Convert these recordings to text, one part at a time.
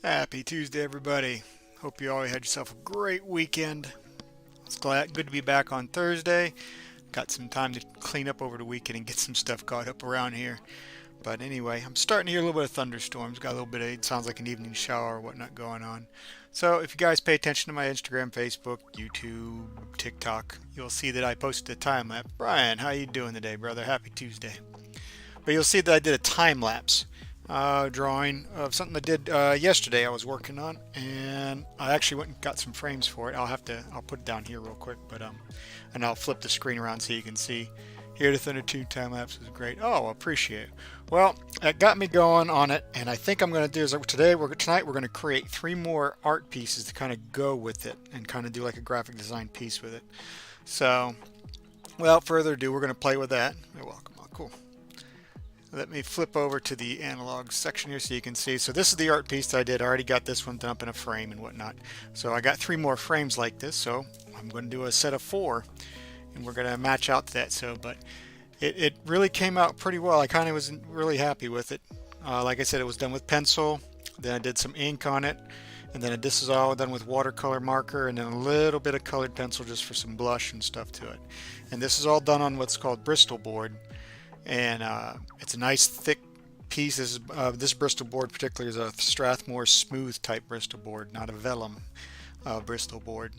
Happy Tuesday, everybody. Hope you all had yourself a great weekend. It's good to be back on Thursday. Got some time to clean up over the weekend and get some stuff caught up around here. But anyway, I'm starting to hear a little bit of thunderstorms. Got a little bit of, it sounds like an evening shower or whatnot going on. So if you guys pay attention to my Instagram, Facebook, YouTube, TikTok, you'll see that I posted a time lapse. Brian, how you doing today, brother? Happy Tuesday. But you'll see that I did a time lapse drawing of something I did yesterday I was working on, and I actually went and got some frames for it. I'll put it down here real quick, but and I'll flip the screen around so you can see. Here the Thunder 2 time lapse is great. Oh, appreciate it. Well, that got me going on it, and I think I'm going to do is tonight we're going to create 3 more art pieces to kind of go with it and kind of do like a graphic design piece with it. So, without further ado, we're going to play with that. You're welcome. Oh, cool. Let me flip over to the analog section here so you can see. So this is the art piece that I did. I already got this one done up in a frame and whatnot. So I got 3 more frames like this. So I'm going to do a set of 4, and we're going to match out to that. So, but it really came out pretty well. I kind of was really happy with it. Like I said, it was done with pencil. Then I did some ink on it. And then this is all done with watercolor marker and then a little bit of colored pencil just for some blush and stuff to it. And this is all done on what's called Bristol board. And it's a nice thick piece. This Bristol board particularly is a Strathmore smooth type Bristol board, not a vellum Bristol board.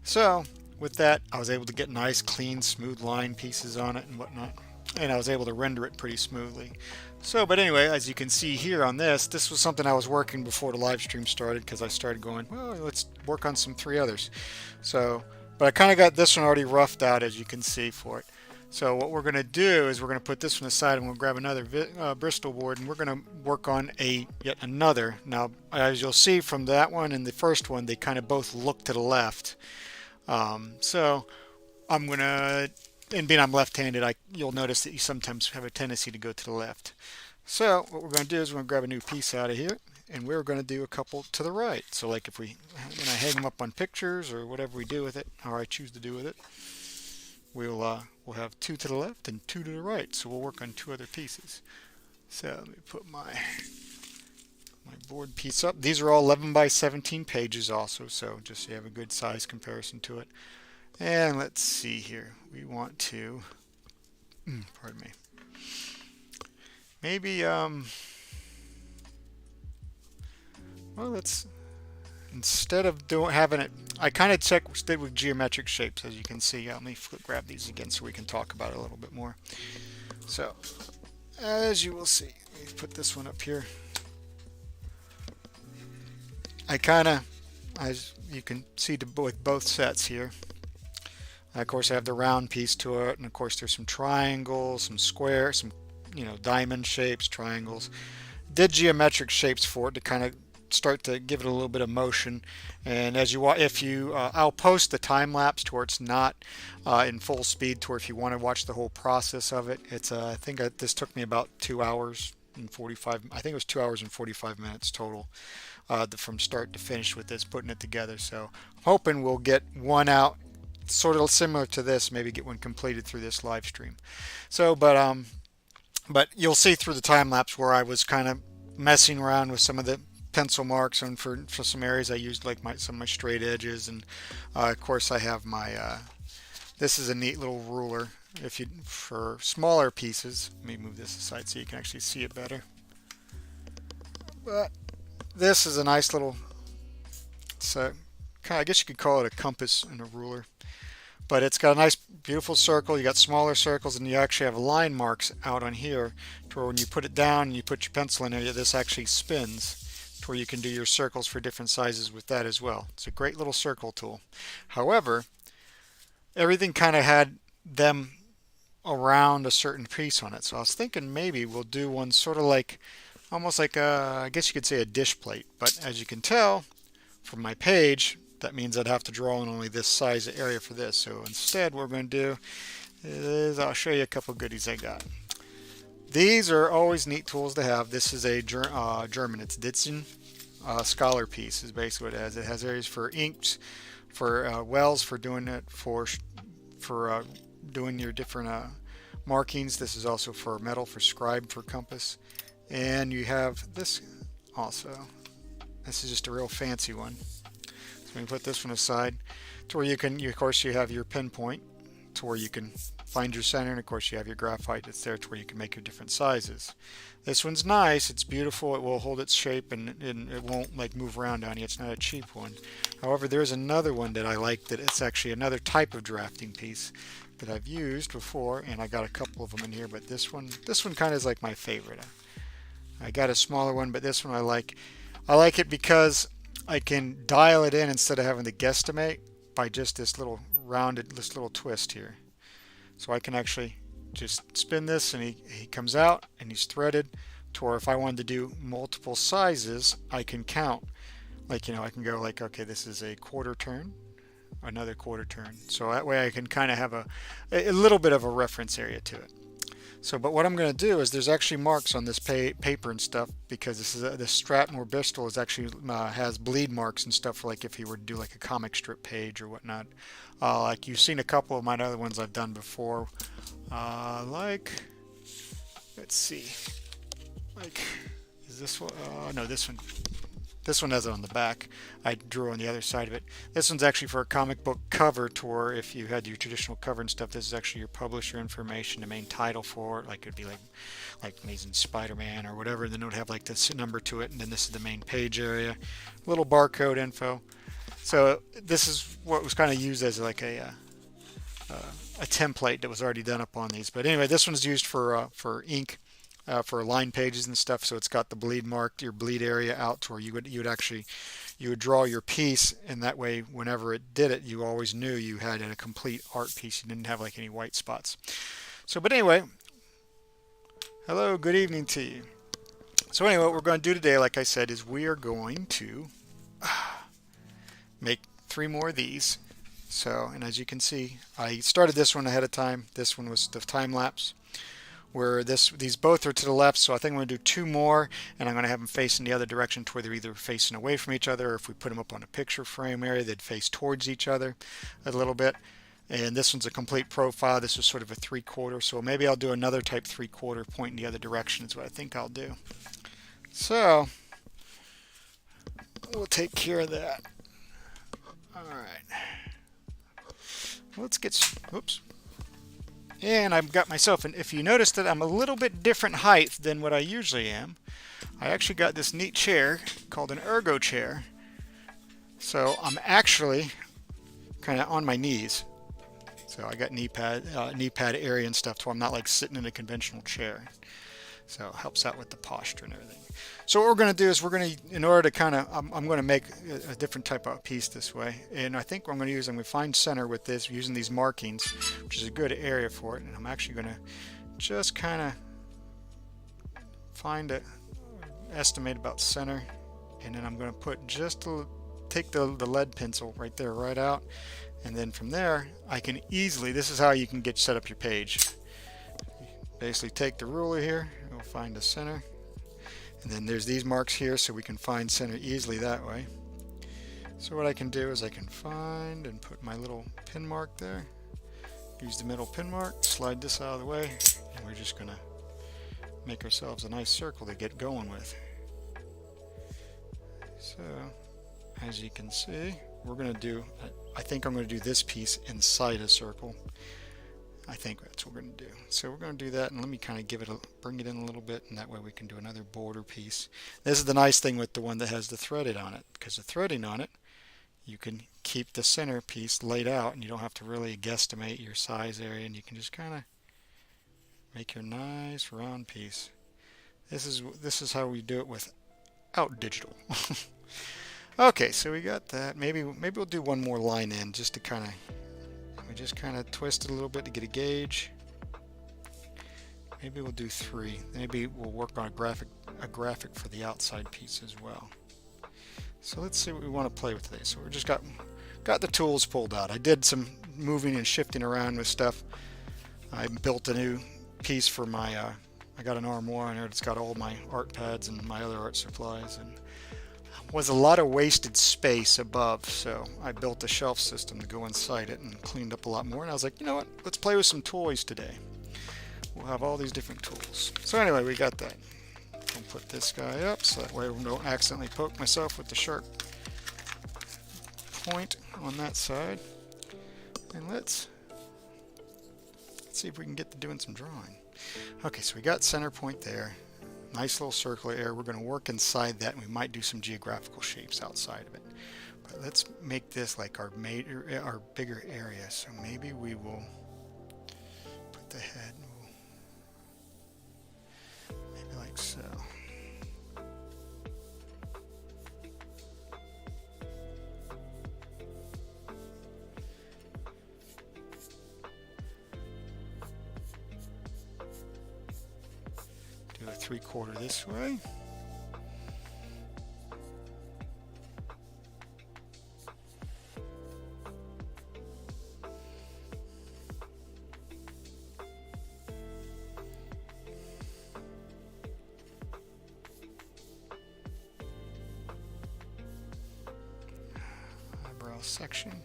So with that, I was able to get nice clean smooth line pieces on it and whatnot, and I was able to render it pretty smoothly. So but anyway, as you can see here on this was something I was working before the live stream started, because I started going, well, let's work on some 3 others. So but I kind of got this one already roughed out, as you can see, for it. So what we're going to do is we're going to put this one aside, and we'll grab another Bristol board, and we're going to work on yet another. Now, as you'll see from that one and the first one, they kind of both look to the left. So I'm going to, and being I'm left-handed, you'll notice that you sometimes have a tendency to go to the left. So what we're going to do is we're going to grab a new piece out of here, and we're going to do a couple to the right. So like if when I hang them up on pictures or whatever we do with it, or I choose to do with it, we'll have 2 to the left and 2 to the right. So we'll work on 2 other pieces. So let me put my board piece up. These are all 11 by 17 pages also, so just so you have a good size comparison to it. And let's see here. We want to, pardon me. Maybe well, instead of having it, I kind of did with geometric shapes, as you can see. Let me grab these again so we can talk about it a little bit more. So, as you will see, let me put this one up here. As you can see with both sets here, of course I have the round piece to it, and of course there's some triangles, some squares, some diamond shapes, triangles. Did geometric shapes for it to kind of start to give it a little bit of motion. And as you I'll post the time lapse to where it's not in full speed, to where if you want to watch the whole process of it. It's I think this took me about 2 hours and 45. I think it was 2 hours and 45 minutes total from start to finish with this, putting it together. So I'm hoping we'll get one out sort of similar to this, maybe get one completed through this live stream. So but you'll see through the time lapse where I was kind of messing around with some of the pencil marks, and for some areas I used like some of my straight edges, and of course I have my this is a neat little ruler for smaller pieces. Let me move this aside so you can actually see it better. But this is a nice little, I guess you could call it a compass and a ruler, but it's got a nice beautiful circle. You got smaller circles, and you actually have line marks out on here to where when you put it down and you put your pencil in there, this actually spins, where you can do your circles for different sizes with that as well. It's a great little circle tool. However, everything kind of had them around a certain piece on it. So I was thinking maybe we'll do one sort of like, almost like I guess you could say a dish plate. But as you can tell from my page, that means I'd have to draw in only this size area for this. So instead what we're going to do is I'll show you a couple goodies I got. These are always neat tools to have. This is a German. It's Ditzen Scholar piece is basically what it has. It has areas for inks, for wells, for doing it, for doing your different markings. This is also for metal, for scribe, for compass. And you have this also. This is just a real fancy one. So we put this one aside to where you can, of course, you have your pinpoint to where you can find your center, and of course you have your graphite that's there to where you can make your different sizes. This one's nice, it's beautiful, it will hold its shape, and it won't like move around on you. It's not a cheap one. However, there's another one that I like, that it's actually another type of drafting piece that I've used before, and I got a couple of them in here, but this one kind of is like my favorite. I got a smaller one, but this one I like. I like it because I can dial it in instead of having to guesstimate by just this little rounded, this little twist here. So I can actually just spin this, and he comes out and he's threaded to where if I wanted to do multiple sizes, I can count. Like, I can go like, okay, this is a quarter turn, another quarter turn. So that way I can kind of have a little bit of a reference area to it. So, but what I'm going to do is there's actually marks on this paper and stuff, because this is this Strathmore Bristol is actually has bleed marks and stuff, like if you were to do like a comic strip page or whatnot. Like you've seen a couple of my other ones I've done before. Like, let's see, like, is this one? No, this one. This one has it on the back. I drew on the other side of it. This one's actually for a comic book cover tour. If you had your traditional cover and stuff, this is actually your publisher information, the main title for it. Like it'd be like Amazing Spider-Man or whatever. And then it would have like this number to it, and then this is the main page area. Little barcode info. So this is what was kind of used as like a template that was already done up on these. But anyway, this one's used for ink. For line pages and stuff, so it's got the bleed mark, your bleed area out to where you would draw your piece, and that way whenever it did it, you always knew you had a complete art piece. You didn't have like any white spots. So, but anyway, hello, good evening to you. So anyway, what we're going to do today, like I said, is we are going to make 3 more of these. So, and as you can see, I started this one ahead of time. This one was the time lapse, where these both are to the left, so I think I'm going to do 2 more, and I'm going to have them facing the other direction to where they're either facing away from each other, or if we put them up on a picture frame area, they'd face towards each other a little bit. And this one's a complete profile. This is sort of a 3/4, so maybe I'll do another type 3/4 pointing the other direction is what I think I'll do. So we'll take care of that. Alright, let's get, oops. And I've got myself, and if you notice that I'm a little bit different height than what I usually am, I actually got this neat chair called an ergo chair. So I'm actually kind of on my knees. So I got knee pad area and stuff, so I'm not like sitting in a conventional chair. So it helps out with the posture and everything. So what we're going to do is in order to kind of, I'm going to make a different type of piece this way. And I think what I'm going to use, I'm going to find center with this using these markings, which is a good area for it. And I'm actually going to just kind of estimate about center. And then I'm going to put take the lead pencil right there, right out. And then from there, I can easily, this is how you can get set up your page. Basically take the ruler here, we'll find the center, and then there's these marks here, so we can find center easily that way. So what I can do is I can find and put my little pin mark there, use the middle pin mark, slide this out of the way, and we're just going to make ourselves a nice circle to get going with. So as you can see, we're going to do, I think I'm going to do this piece inside a circle. I think that's what we're going to do. So we're going to do that, and let me kind of bring it in a little bit, and that way we can do another border piece. This is the nice thing with the one that has the threaded on it, because the threading on it, you can keep the center piece laid out, and you don't have to really guesstimate your size area, and you can just kind of make your nice round piece. This is how we do it without digital. Okay, so we got that. Maybe we'll do one more line in just to kind of. We just kind of twist it a little bit to get a gauge. Maybe we'll do 3. Maybe we'll work on a graphic for the outside piece as well. So let's see what we want to play with today. So we just got the tools pulled out. I did some moving and shifting around with stuff. I built a new piece for my. I got an armoire in there that's got all my art pads and my other art supplies, and was a lot of wasted space above, so I built a shelf system to go inside it and cleaned up a lot more. And I was like, you know what, let's play with some toys today. We'll have all these different tools. So anyway, we got that. We'll put this guy up so that way I don't accidentally poke myself with the sharp point on that side. And let's see if we can get to doing some drawing. Okay, so we got center point there. Nice little circular area. We're going to work inside that, and we might do some geographical shapes outside of it. But let's make this like our bigger area. So maybe we will put the head maybe like so. Do a 3/4 this way. Eyebrow section.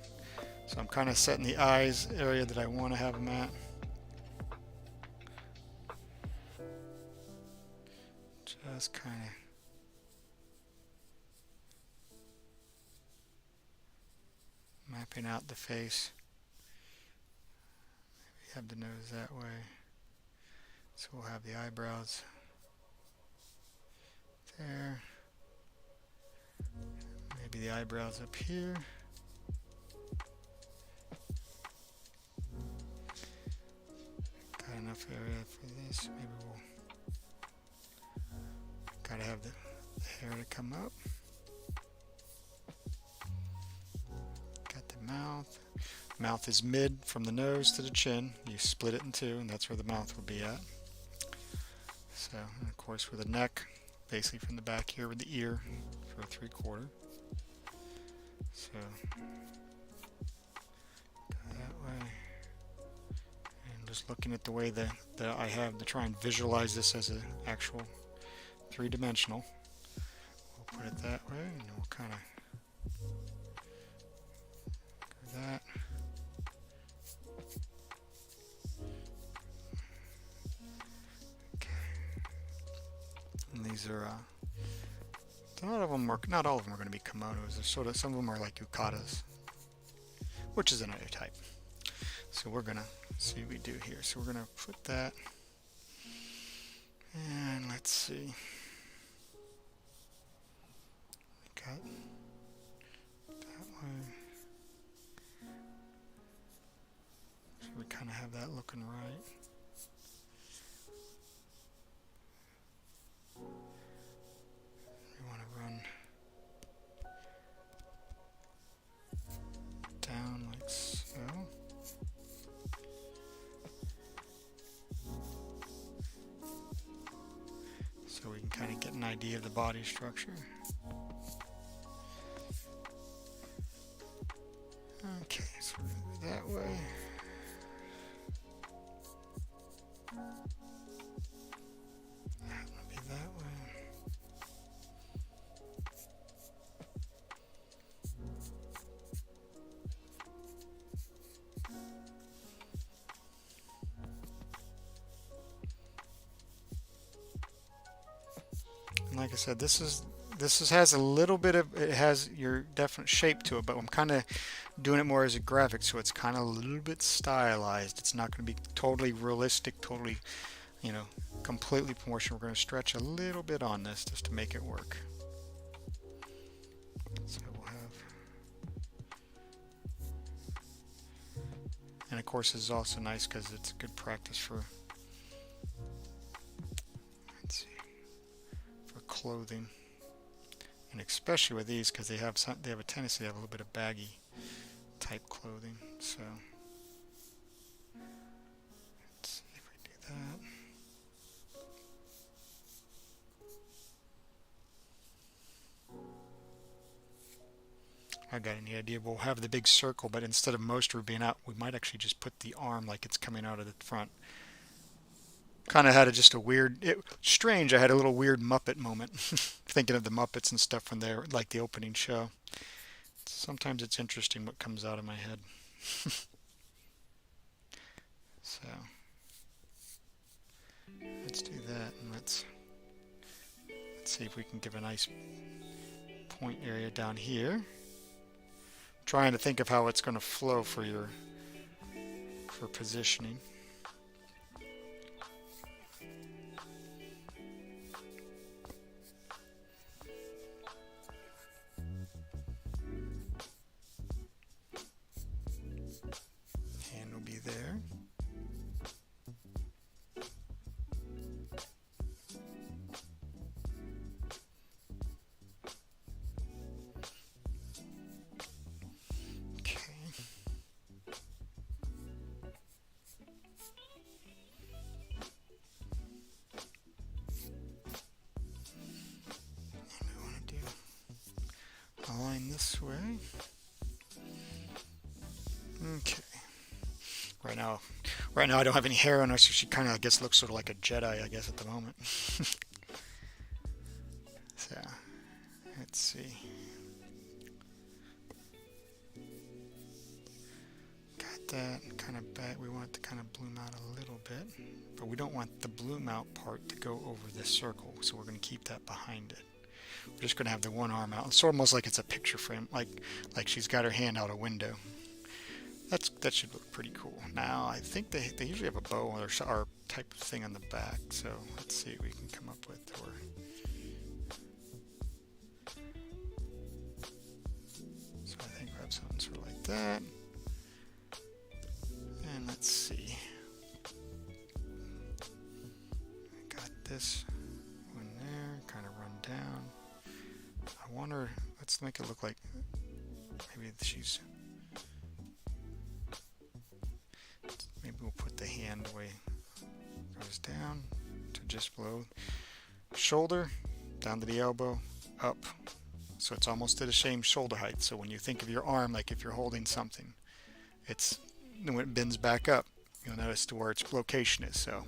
So I'm kind of setting the eyes area that I want to have them at. Just kind of mapping out the face. Maybe have the nose that way. So we'll have the eyebrows there. Maybe the eyebrows up here. Got enough area for this. Maybe we'll gotta have the hair to come up. Got the mouth. Mouth is mid from the nose to the chin. You split it in two, and that's where the mouth will be at. So, and of course, with the neck, basically from the back here with the ear for a 3/4. So, go that way. And just looking at the way that I have to try and visualize this as an actual three-dimensional. We'll put it that way, and we'll kind of go that. Okay. And these are not all of them are going to be kimonos. There's sort of some of them are like yukatas, which is another type. So we're gonna see what we do here. So we're gonna put that, and let's see. Got that way. So we kind of have that looking right. We want to run down like so. So we can kind of get an idea of the body structure. Okay, so we're going to go that way. That will be that way. And like I said, this has a little bit of, it has your definite shape to it, but I'm kind of doing it more as a graphic, so it's kind of a little bit stylized. It's not going to be totally realistic, totally, you know, completely proportional. We're going to stretch a little bit on this just to make it work. So we'll have, and of course this is also nice because it's good practice for, let's see, for clothing. And especially with these, because they have a tendency to have a little bit of baggy type clothing. So let's see if we do that. I got any idea? We'll have the big circle, but instead of most being out, we might actually just put the arm like it's coming out of the front. Kind of had just a weird, strange. I had a little weird Muppet moment, thinking of the Muppets and stuff from there, like the opening show. Sometimes it's interesting what comes out of my head. So let's do that, and let's Let's see if we can give a nice point area down here. Trying to think of how it's going to flow for positioning. Hand will be there. Align this way. Okay. Right now I don't have any hair on her, so she kind of, I guess, looks sort of like a Jedi, I guess, at the moment. So, let's see. Got that kind of back. We want it to kind of bloom out a little bit, but we don't want the bloom out part to go over this circle, so we're going to keep that behind it. We're just going to have the one arm out. It's almost like it's a picture frame, like she's got her hand out a window. That should look pretty cool. Now, I think they usually have a bow or type of thing on the back, so let's see what we can come up with. So I think we'll have something sort of like that. And let's see. Got this one there, kind of run down. I wonder, let's make it look like maybe she's, maybe we'll put the hand the way it goes down to just below shoulder, down to the elbow, up. So it's almost at the same shoulder height. So when you think of your arm, like if you're holding something, it's, when it bends back up, you'll notice to where its location is. So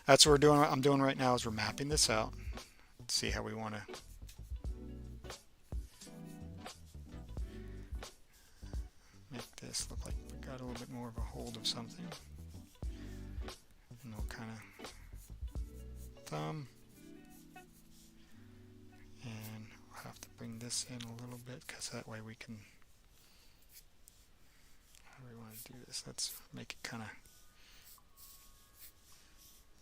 that's what we're doing. I'm doing right now is we're mapping this out. Let's see how we want to make this look like we got a little bit more of a hold of something. And we'll kind of thumb, and we'll have to bring this in a little bit because that way we can, how do we want to do this? Let's make it kind of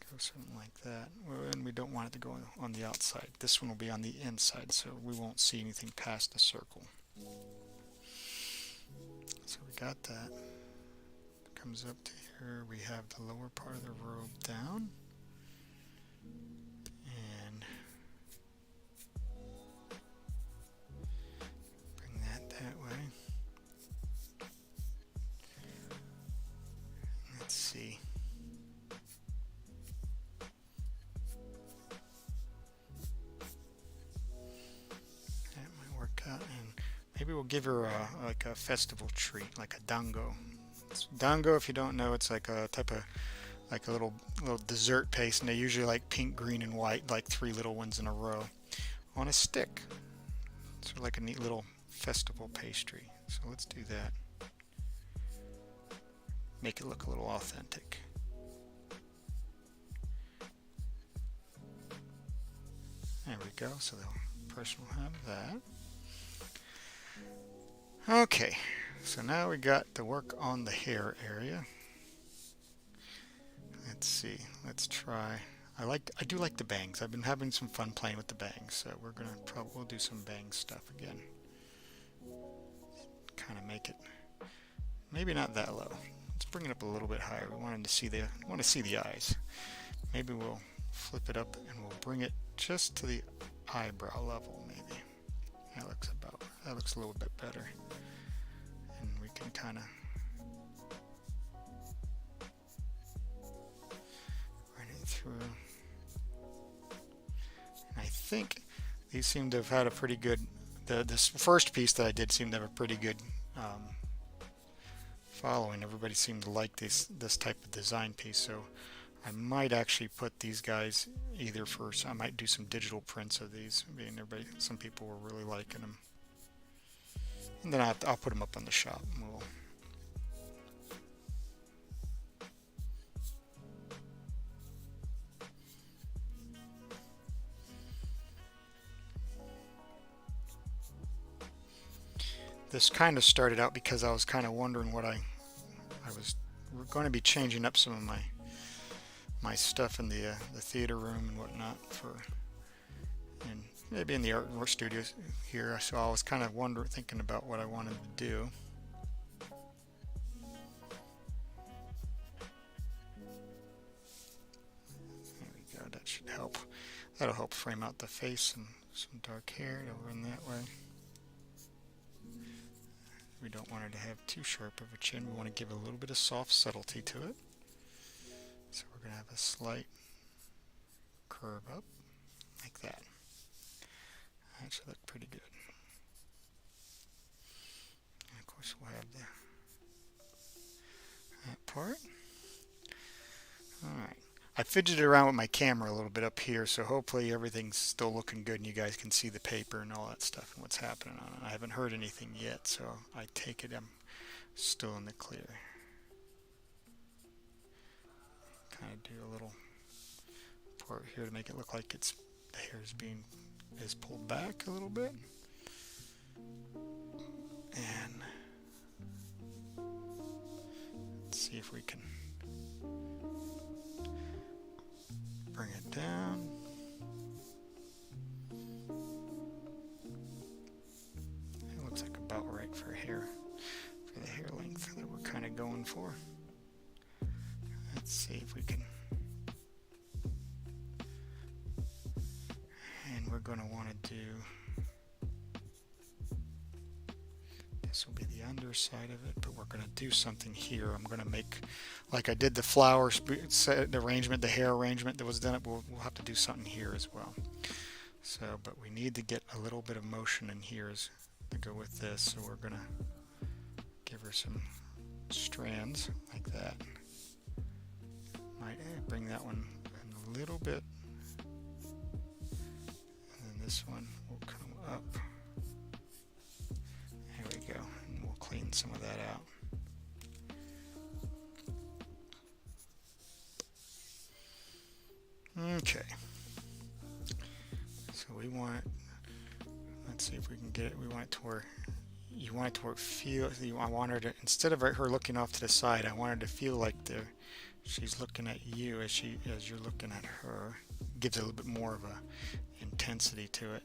go something like that. And we don't want it to go on the outside. This one will be on the inside, so we won't see anything past the circle. So we got that. Comes up to here. We have the lower part of the robe down. And bring that way. Let's see. That might work out. And maybe we'll give her like a festival treat, like a dango. Dango, if you don't know, it's like a type of, like a little dessert paste, and they're usually like pink, green, and white, like 3 little ones in a row on a stick. Sort of like a neat little festival pastry. So let's do that. Make it look a little authentic. There we go. So the person will have that. Okay. So now we got to work on the hair area. Let's see. Let's try. I do like the bangs. I've been having some fun playing with the bangs, so we'll do some bang stuff again. Kind of make it maybe not that low. Let's bring it up a little bit higher. We want to see the eyes. Maybe we'll flip it up and we'll bring it just to the eyebrow level. Maybe that looks a little bit better. And we can kind of run it through. And I think these seem to have had a pretty good, this first piece that I did seemed to have a pretty good following. Everybody seemed to like this type of design piece, so I might actually put these guys either first. I might do some digital prints of these. I mean, some people were really liking them. And then I'll put them up on the shop. And This kind of started out because I was kind of wondering what I was going to be changing up some of my stuff in the theater room and whatnot and maybe in the art studios here. So I was kind of thinking about what I wanted to do. There we go. That should help. That'll help frame out the face and some dark hair over in that way. We don't want her to have too sharp of a chin. We want to give a little bit of soft subtlety to it. So we're going to have a slight curve up like that. That should look pretty good. And of course we'll have that part. Alright. I fidgeted around with my camera a little bit up here, so hopefully everything's still looking good and you guys can see the paper and all that stuff and what's happening on it. I haven't heard anything yet, so I take it I'm still in the clear. Kind of do a little part here to make it look like the hair is pulled back a little bit. And let's see if we can bring it down. It looks like about right for the hair length that we're kind of going for. Let's see if we can. And we're going to want to do, this will be the underside of it, but we're going to do something here. I'm going to make, like I did the flowers set arrangement, the hair arrangement that was done, we'll have to do something here as well. So, but we need to get a little bit of motion in here to go with this, so we're going to give her some strands like that. Might bring that one in a little bit, and then this one will come up. There we go, and we'll clean some of that out. Okay, so we want it, let's see if we can get it, we want it to where you want it to where it feels, I want her to, instead of her looking off to the side, I want her to feel like she's looking at you as you're looking at her. Gives it a little bit more of a intensity to it.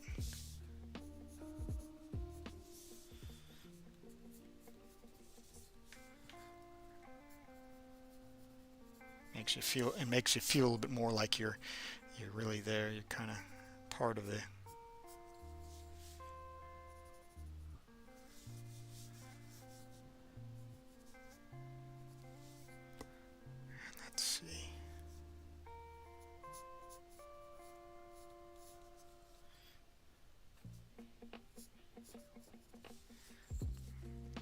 It makes you feel a little bit more like you're really there. You're kind of part of the. Let's see.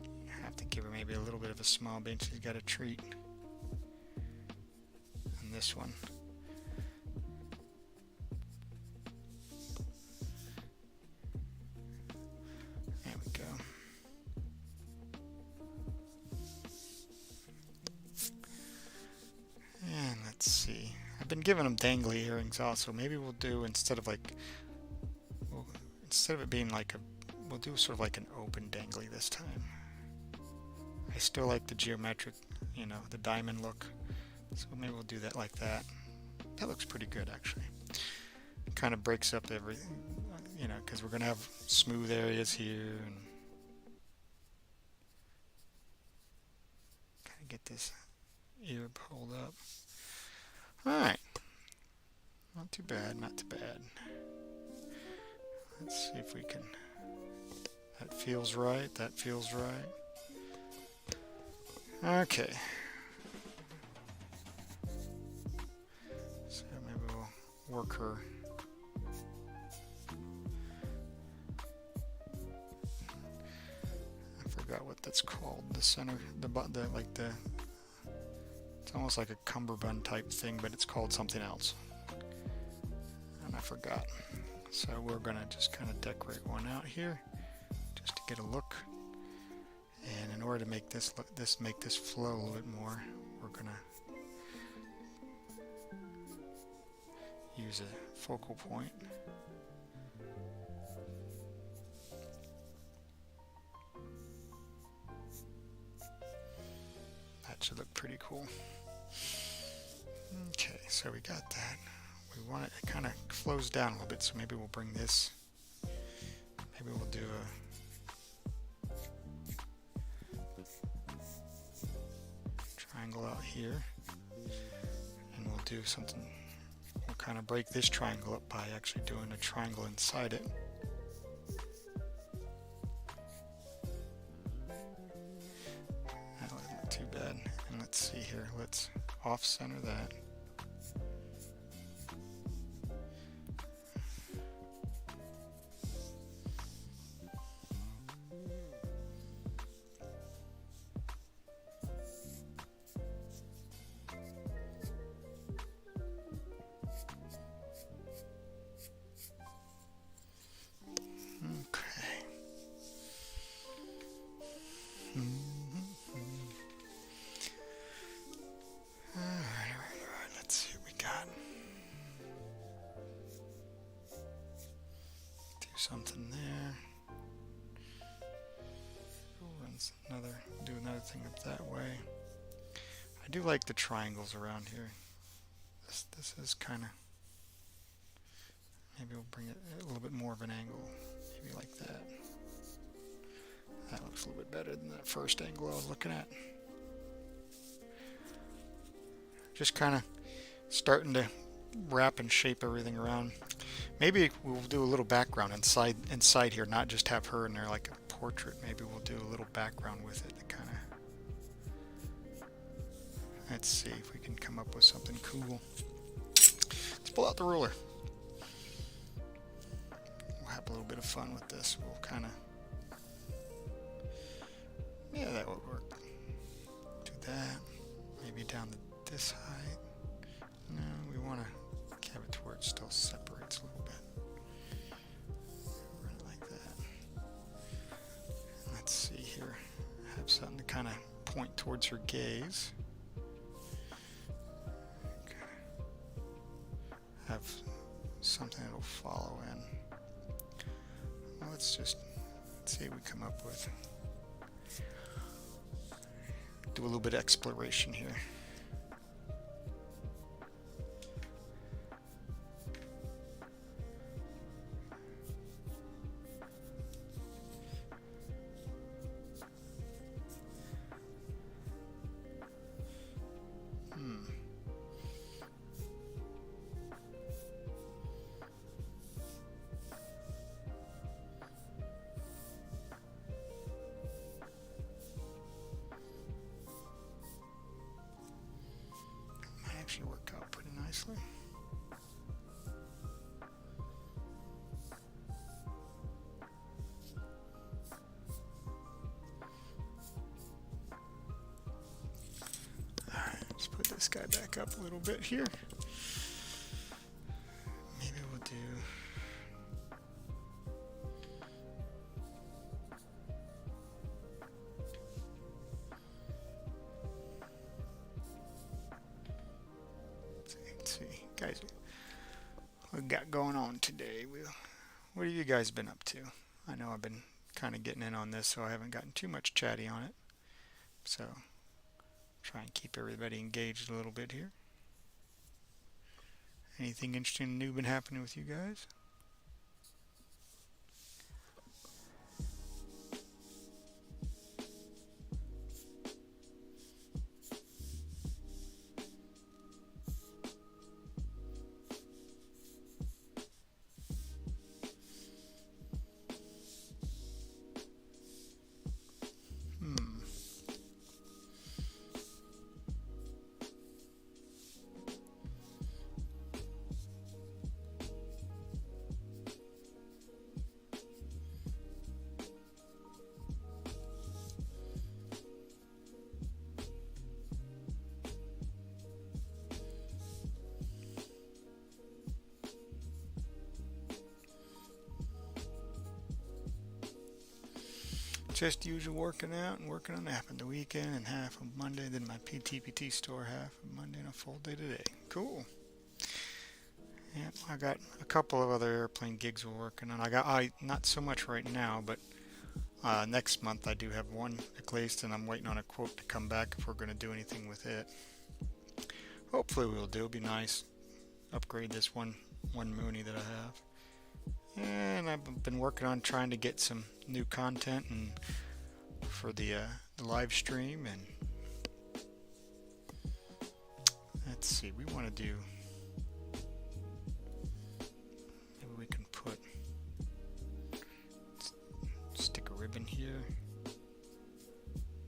You have to give her maybe a little bit of a small bit. She's got a treat. And this one. There we go. And let's see. I've been giving them dangly earrings also. Maybe we'll do, instead of it being like we'll do sort of like an open dangly this time. I still like the geometric, the diamond look. So maybe we'll do that like that. That looks pretty good actually. It kind of breaks up everything, because we're going to have smooth areas here and kind of get this ear pulled up. Alright. Not too bad, not too bad. Let's see if we can. That feels right, that feels right. Okay. So maybe we'll work her. I forgot what that's called. The center, it's almost like a cummerbund type thing, but it's called something else. And I forgot. So we're gonna just kind of decorate one out here, just to get a look. And in order to make this make this flow a little bit more, we're gonna use a focal point. should look pretty cool. Okay, so we got that. We want it kind of flows down a little bit, so maybe we'll bring this. Maybe we'll do a triangle out here, and we'll do something. We'll kind of break this triangle up by actually doing a triangle inside it. That wasn't too bad. And let's see here. Let's off-center that. Something there. Do another thing up that way. I do like the triangles around here. This is kind of. Maybe we'll bring it a little bit more of an angle. Maybe like that. That looks a little bit better than that first angle I was looking at. Just kind of starting to wrap and shape everything around. Maybe we'll do a little background inside here, not just have her in there like a portrait. Maybe we'll do a little background with it. That kind of. Let's see if we can come up with something cool. Let's pull out the ruler. We'll have a little bit of fun with this. We'll kind of. Yeah, that would work. Do that. Maybe down to this height. No, we want to have it to where it still separates a little bit. Run it like that. Let's see here. Have something to kind of point towards her gaze. Okay. Have something that'll follow in. Well, let's see what we come up with. Do a little bit of exploration here. Actually work out pretty nicely. Alright, let's put this guy back up a little bit here. Maybe we'll do guys, what we got going on today? What have you guys been up to? I know I've been kind of getting in on this, so I haven't gotten too much chatty on it. So, try and keep everybody engaged a little bit here. Anything interesting and new been happening with you guys? Just usual working out and working on half of the weekend and half of Monday, then my PTPT store half of Monday and a full day today. Cool. Yeah, I got a couple of other airplane gigs we're working on. I not so much right now, but Next month I do have one at least, and I'm waiting on a quote to come back if we're going to do anything with it. Hopefully we'll do. It'll be nice. Upgrade this one Mooney that I have. And I've been working on trying to get some new content and for the live stream. And let's see, we want to do. Maybe we can put stick a ribbon here,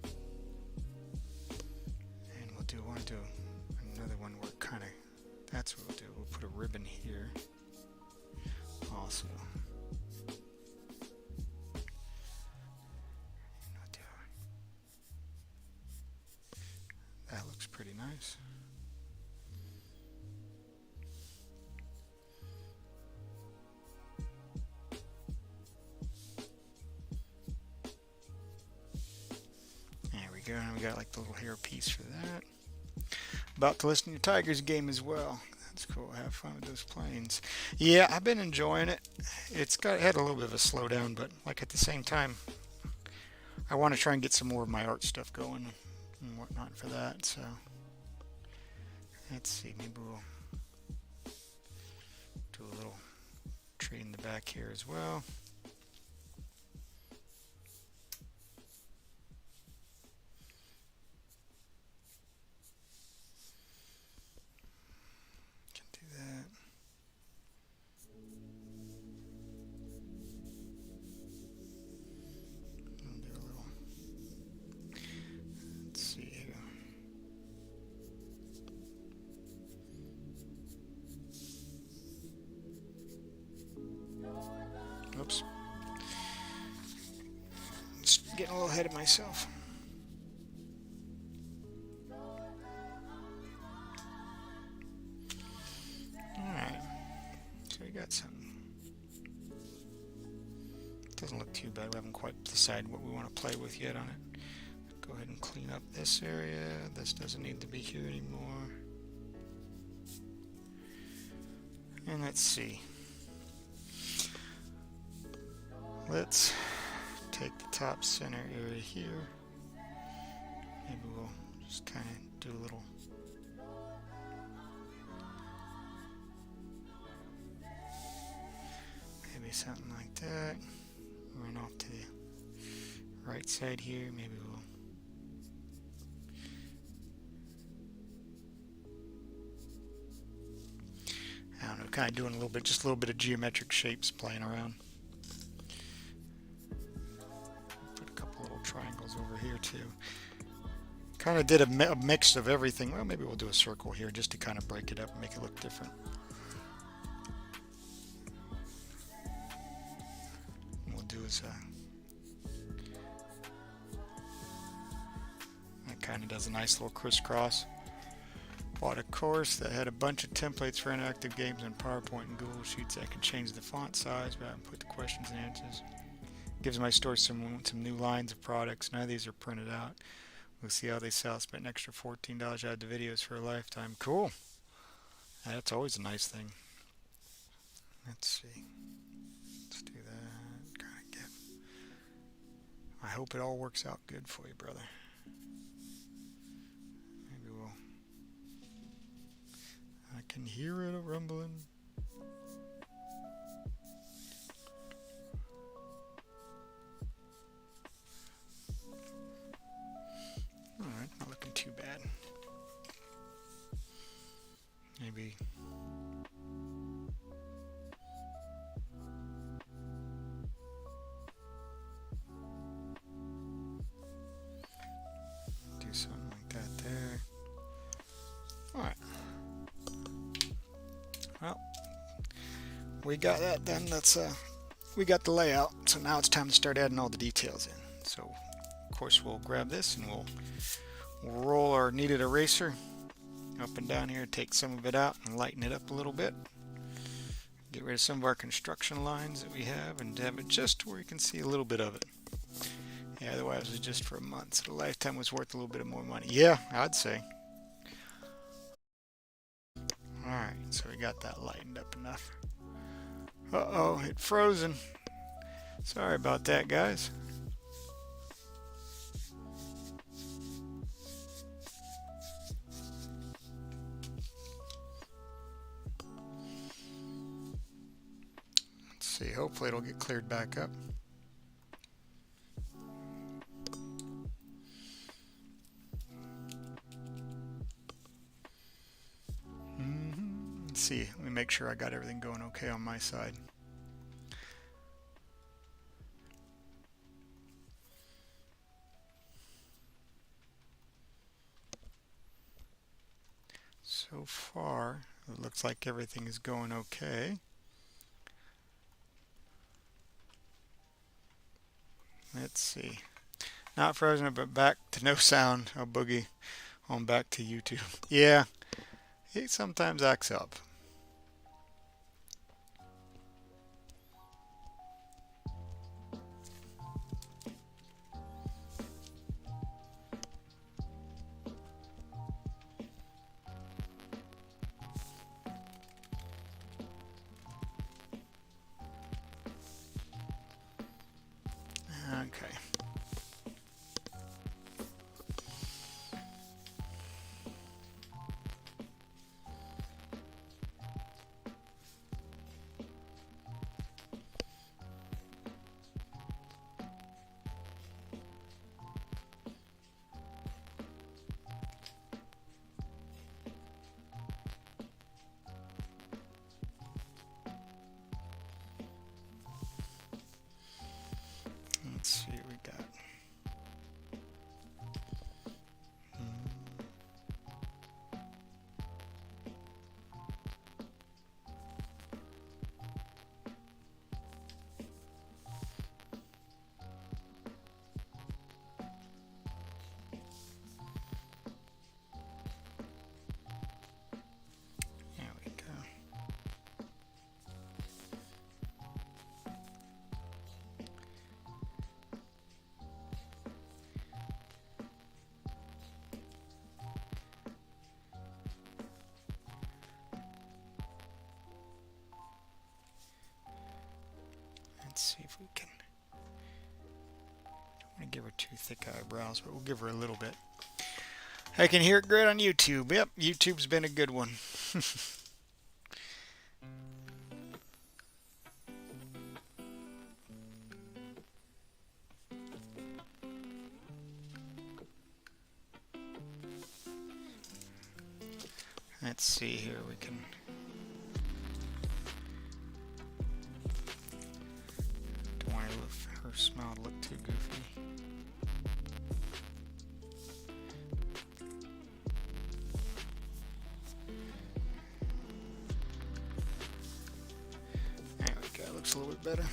and we'll do. Want to do another one where kind of. That's what we'll do. We'll put a ribbon here. Also. That looks pretty nice. There we go. And we got like the little hair piece for that. About to listen to your Tigers game as well. That's cool. Have fun with those planes. Yeah, I've been enjoying it. It had a little bit of a slowdown, but like at the same time, I want to try and get some more of my art stuff going and whatnot for that. So let's see. Maybe we'll do a little tree in the back here as well. Oops. Just getting a little ahead of myself. Alright. So we got something. Doesn't look too bad. We haven't quite decided what we want to play with yet on it. Go ahead and clean up this area. This doesn't need to be here anymore. And let's see. Let's take the top center area here. Maybe we'll just kind of do a little. Maybe something like that. Run off to the right side here. Maybe we'll. I don't know, kind of doing a little bit, just a little bit of geometric shapes playing around. Triangles over here too. Kind of did a mix of everything. Well, maybe we'll do a circle here just to kind of break it up and make it look different. What we'll do is that kind of does a nice little crisscross. Bought a course that had a bunch of templates for interactive games in PowerPoint and Google Sheets. I can change the font size, but I can put the questions and answers. Gives my store some new lines of products. None of these are printed out. We'll see how they sell. Spent an extra $14 out of the videos for a lifetime. Cool. That's always a nice thing. Let's see. Let's do that. Kind of get. I hope it all works out good for you, brother. Maybe we'll. I can hear it rumbling. Alright, not looking too bad. Maybe. Do something like that there. Alright. Well, we got that done. We got the layout. So now it's time to start adding all the details in. So, of course, we'll grab this and we'll roll our kneaded eraser up and down here, take some of it out and lighten it up a little bit. Get rid of some of our construction lines that we have and have it just where you can see a little bit of it. Yeah, otherwise it was just for a month. So the lifetime was worth a little bit more money. Yeah, I'd say. Alright, so we got that lightened up enough. Uh-oh, it frozen. Sorry about that, guys. see. Hopefully it'll get cleared back up. Let's see. Let me make sure I got everything going okay on my side. So far, it looks like everything is going okay. Let's see. Not frozen, but back to no sound. Oh, boogie. On back to YouTube. Yeah, it sometimes acts up. Okay. Let's see what we got. There we go. Let's see if we can. Don't want to give her too thick eyebrows, but we'll give her a little bit. I can hear it great on YouTube. Yep, YouTube's been a good one. Let's see here. We can. Don't want her smile to look too goofy. There we go. Looks a little bit better.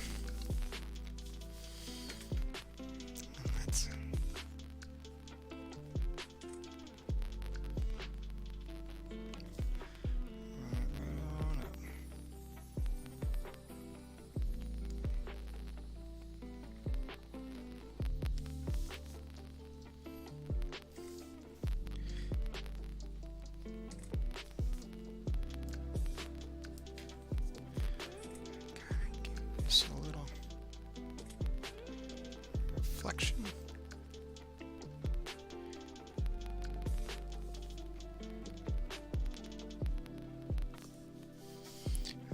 Just a little reflection.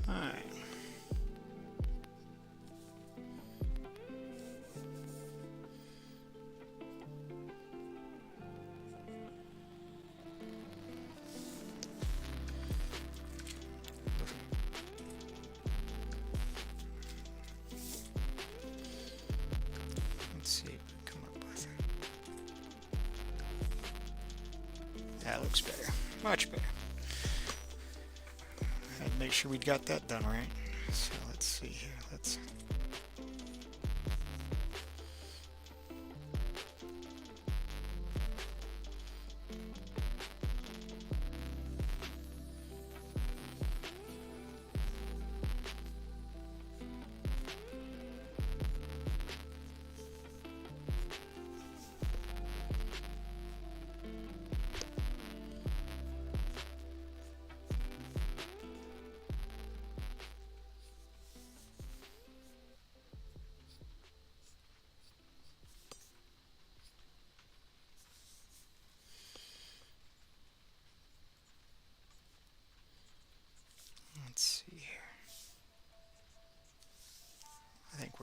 All right. Let's see what we come up with. That looks better. Much better. Had to make sure we got that done right. So let's see here. Let's.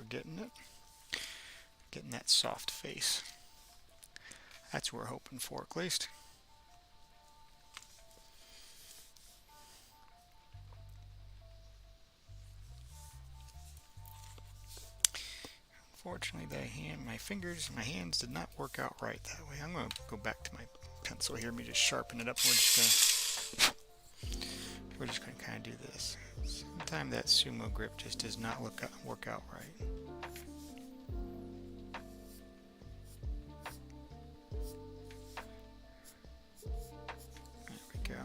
getting it. Getting that soft face. That's what we're hoping for, at least. Unfortunately, my hands did not work out right that way. I'm going to go back to my pencil here. Let me just sharpen it up. We're just going to kind of do this. Sometimes that sumo grip just does not work out right. There we go.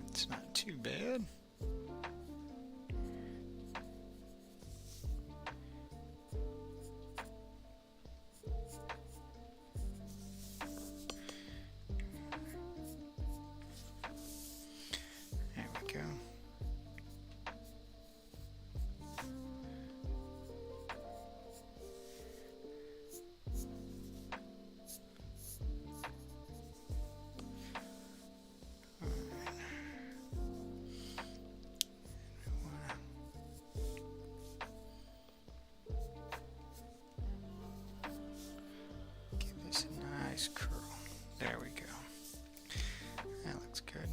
It's not too bad. There we go. Nice curl. There we go. That looks good.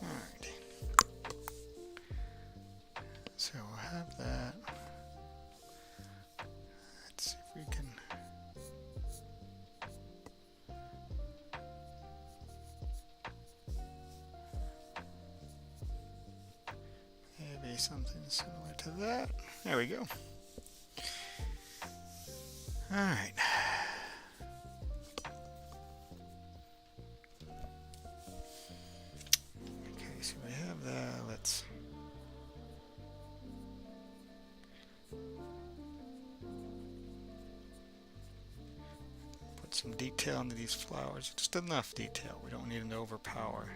Alright. So we'll have that. Let's see if we can. Maybe something similar to that. There we go. All right. Okay, so we have that. Let's put some detail into these flowers. Just enough detail. We don't need them to overpower.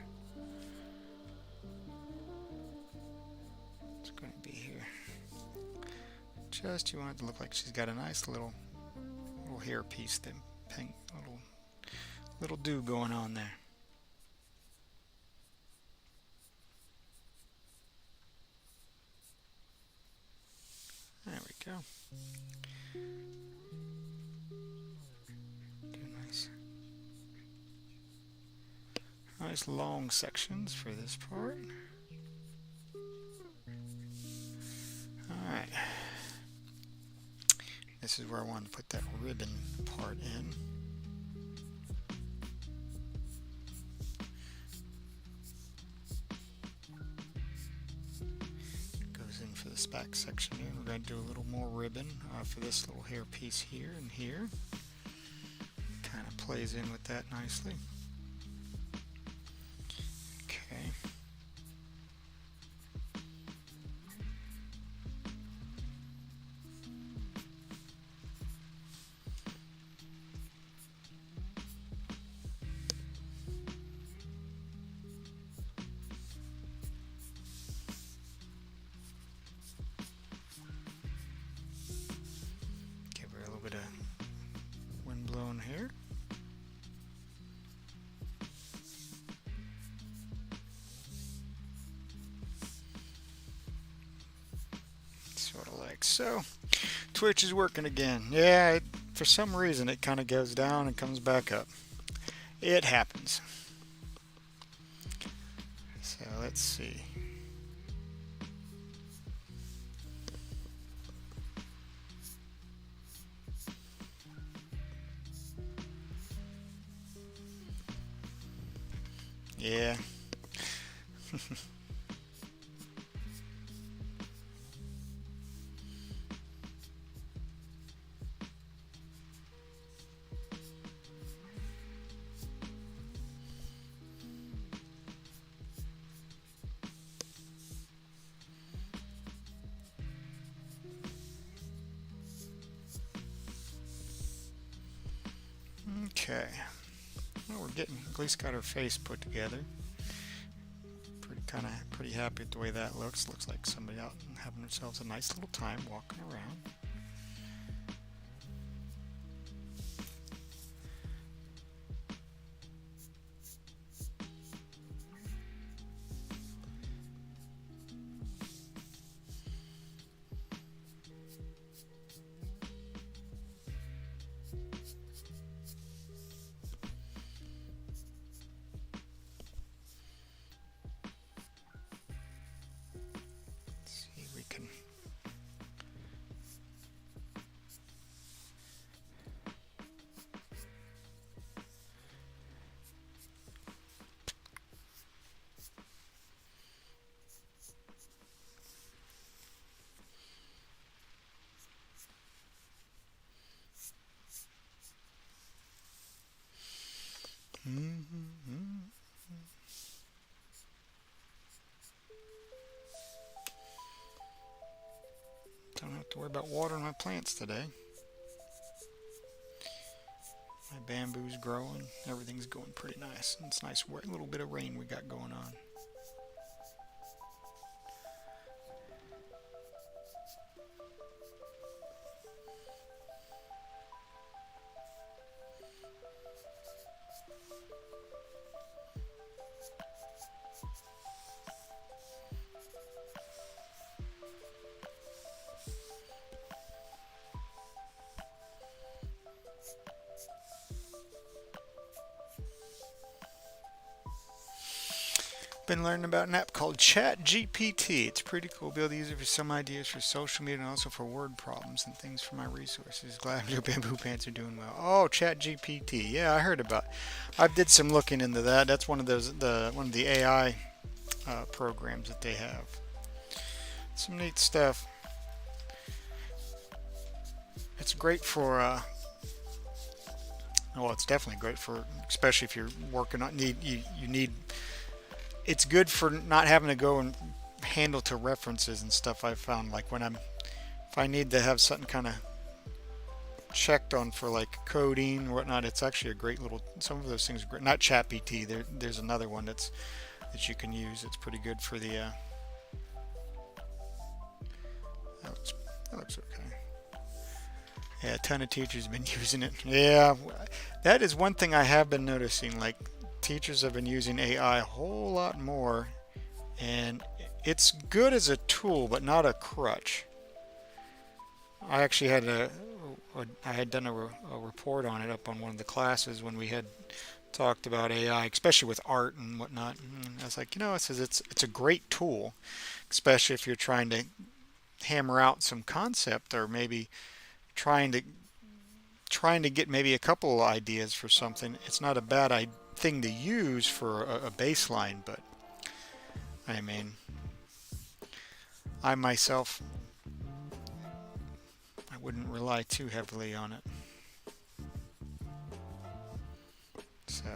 It's going to be here. Just you want it to look like she's got a nice little hair piece, that pink little do going on there. There we go. Do nice long sections for this part. All right. This is where I want to put that ribbon part in. Goes in for this back section here. We're going to do a little more ribbon for this little hair piece here and here. Kind of plays in with that nicely. Okay. Bit of wind blown hair. Sort of like so. Twitch is working again. Yeah, for some reason it kind of goes down and comes back up. It happens. So let's see. Yeah. Okay. Well, we're getting, at least got her face put together. Pretty kind of pretty happy with the way that looks. Looks like somebody out and having themselves a nice little time walking around. Don't have to worry about watering my plants today. My bamboo's growing. Everything's going pretty nice. It's nice, a little bit of rain we got going on. Been learning about an app called ChatGPT. It's pretty cool. Be able to use it for some ideas for social media and also for word problems and things for my resources. Glad your bamboo pants are doing well. Oh, ChatGPT. Yeah, I heard about it. I did some looking into that. That's one of the AI programs that they have. Some neat stuff. It's great for well, it's definitely great for, especially if you're working on you need. It's good for not having to go and handle to references and stuff. I've found, like, if I need to have something kind of checked on for like coding or whatnot, it's actually a great little. Some of those things are great. Not ChatGPT. There's another one that you can use. It's pretty good for the. That looks okay. Yeah, a ton of teachers have been using it. Yeah, that is one thing I have been noticing. Like, teachers have been using AI a whole lot more, and it's good as a tool, but not a crutch. I actually had I had done a report on it up on one of the classes when we had talked about AI, especially with art and whatnot. And I was like, it says it's a great tool, especially if you're trying to hammer out some concept, or maybe trying to get maybe a couple ideas for something. It's not a bad thing to use for a baseline, but I mean, I myself, I wouldn't rely too heavily on it. So,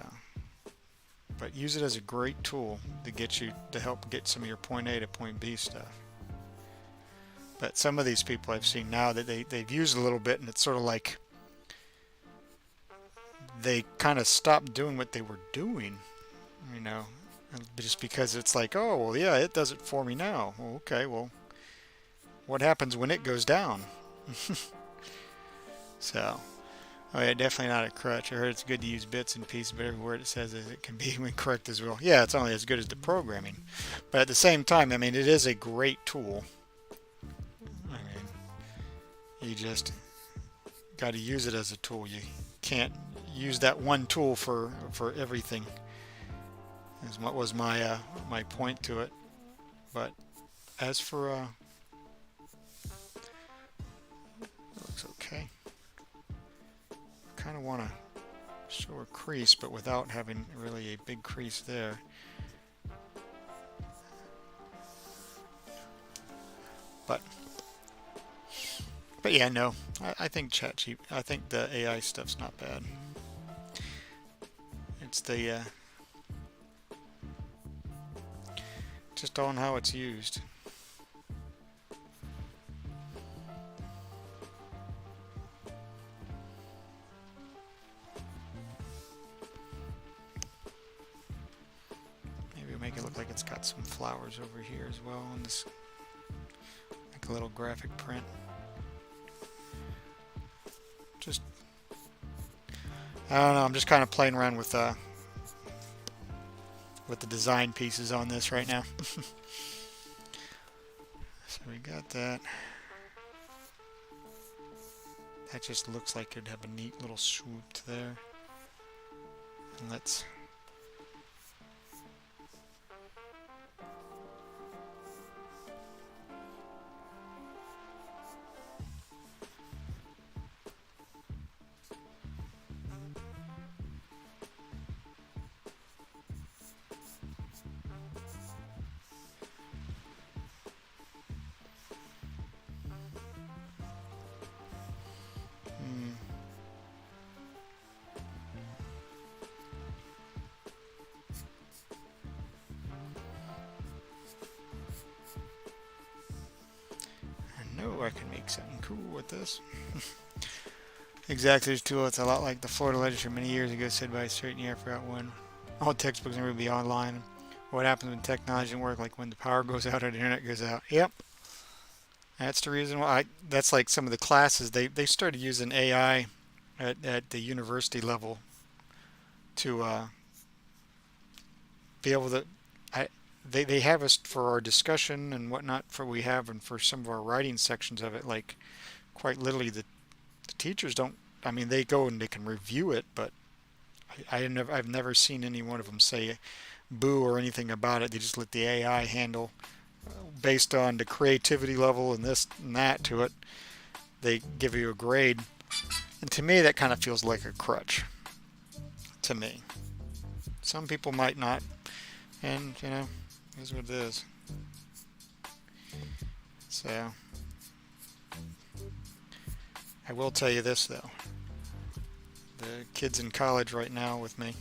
but use it as a great tool to help get some of your point A to point B stuff. But some of these people I've seen now that they've used a little bit, and it's sort of like they kind of stopped doing what they were doing, just because it's like, oh, well, yeah, it does it for me now. Well, okay, well, what happens when it goes down? So, oh yeah, definitely not a crutch. I heard it's good to use bits and pieces, but every word it says it can be incorrect as well. Yeah, it's only as good as the programming. But at the same time, I mean, it is a great tool. I mean, you just got to use it as a tool. You can't use that one tool for everything, is what was my point to it. But as for it looks okay. Kind of want to show a crease, but without having really a big crease there. But yeah, no, I think I think the AI stuff's not bad. It's the just on how it's used. Maybe make it look like it's got some flower well on this, like a little graphic print. Just, I don't know, I'm just kind of playing around with the design pieces on this right now. So we got that. That just looks like it'd have a neat little swoop there. And let's I can make something cool with this. Exactly, this tool, it's a lot like the Florida legislature many years ago said by a certain year, I forgot when. All textbooks never be online. What happens when technology doesn't work, like when the power goes out or the internet goes out. Yep. That's the reason why. That's like some of the classes, they started using AI at the university level to be able to, they have us for our discussion and whatnot we have, and for some of our writing sections of it, like quite literally the teachers don't, I mean, they go and they can review it, but I've never seen any one of them say boo or anything about it. They just let the AI handle based on the creativity level and this and that to it. They give you a grade, and to me that kind of feels like a crutch. To me, some people might not, and you know, is what it is. So I will tell you this though, the kids in college right now with me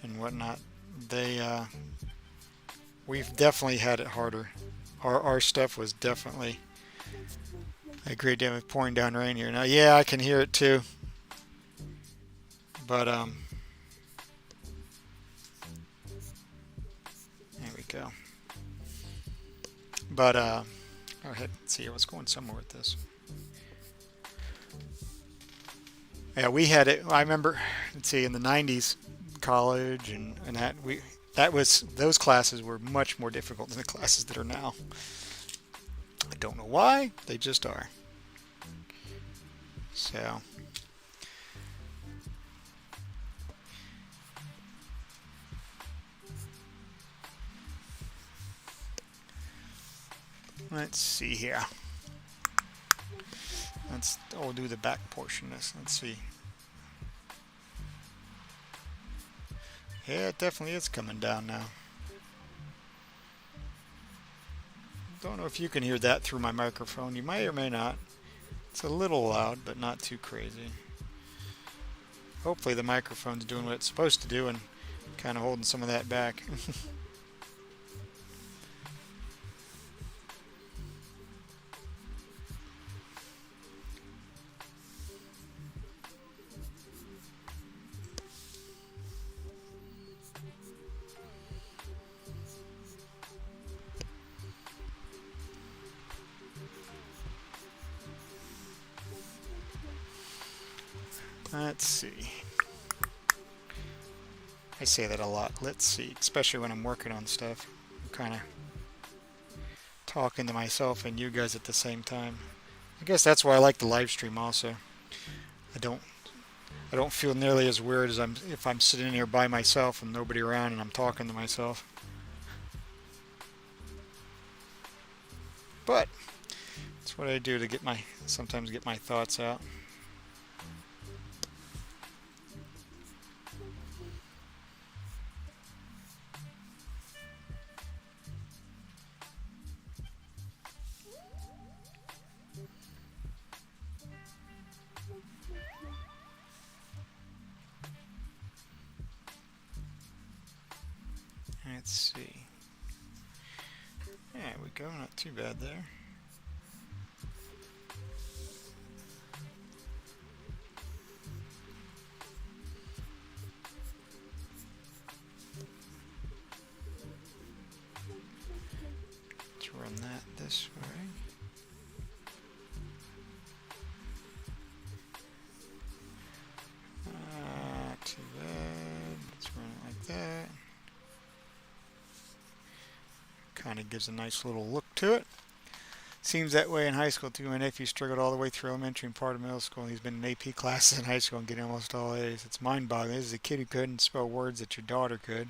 and whatnot, we've definitely had it harder. Our stuff was definitely a great deal of pouring down rain here. Now, yeah, I can hear it too, but there we go. But go ahead, let's see, I was going somewhere with this. Yeah, we had it. I remember, let's see, in the 90s, college and those classes were much more difficult than the classes that are now. I don't know why, they just are. So let's see here. We'll do the back portion of this. Let's see. Yeah, it definitely is coming down now. Don't know if you can hear that through my microphone. You may or may not. It's a little loud, but not too crazy. Hopefully the microphone's doing what it's supposed to do and kind of holding some of that back. Let's see. I say that a lot. Let's see, especially when I'm working on stuff. I'm kind of talking to myself and you guys at the same time. I guess that's why I like the live stream also. I don't feel nearly as weird as if I'm sitting here by myself and nobody around and I'm talking to myself. But that's what I do to sometimes get my thoughts out. Let's see. There we go, not too bad there. run that this way. Too bad. Let's run it like that. Kind of gives a nice little look to it. Seems that way in high school too. My nephew struggled all the way through elementary and part of middle school. He's been in AP classes in high school and getting almost all A's. It's mind-boggling. This is a kid who couldn't spell words that your daughter could.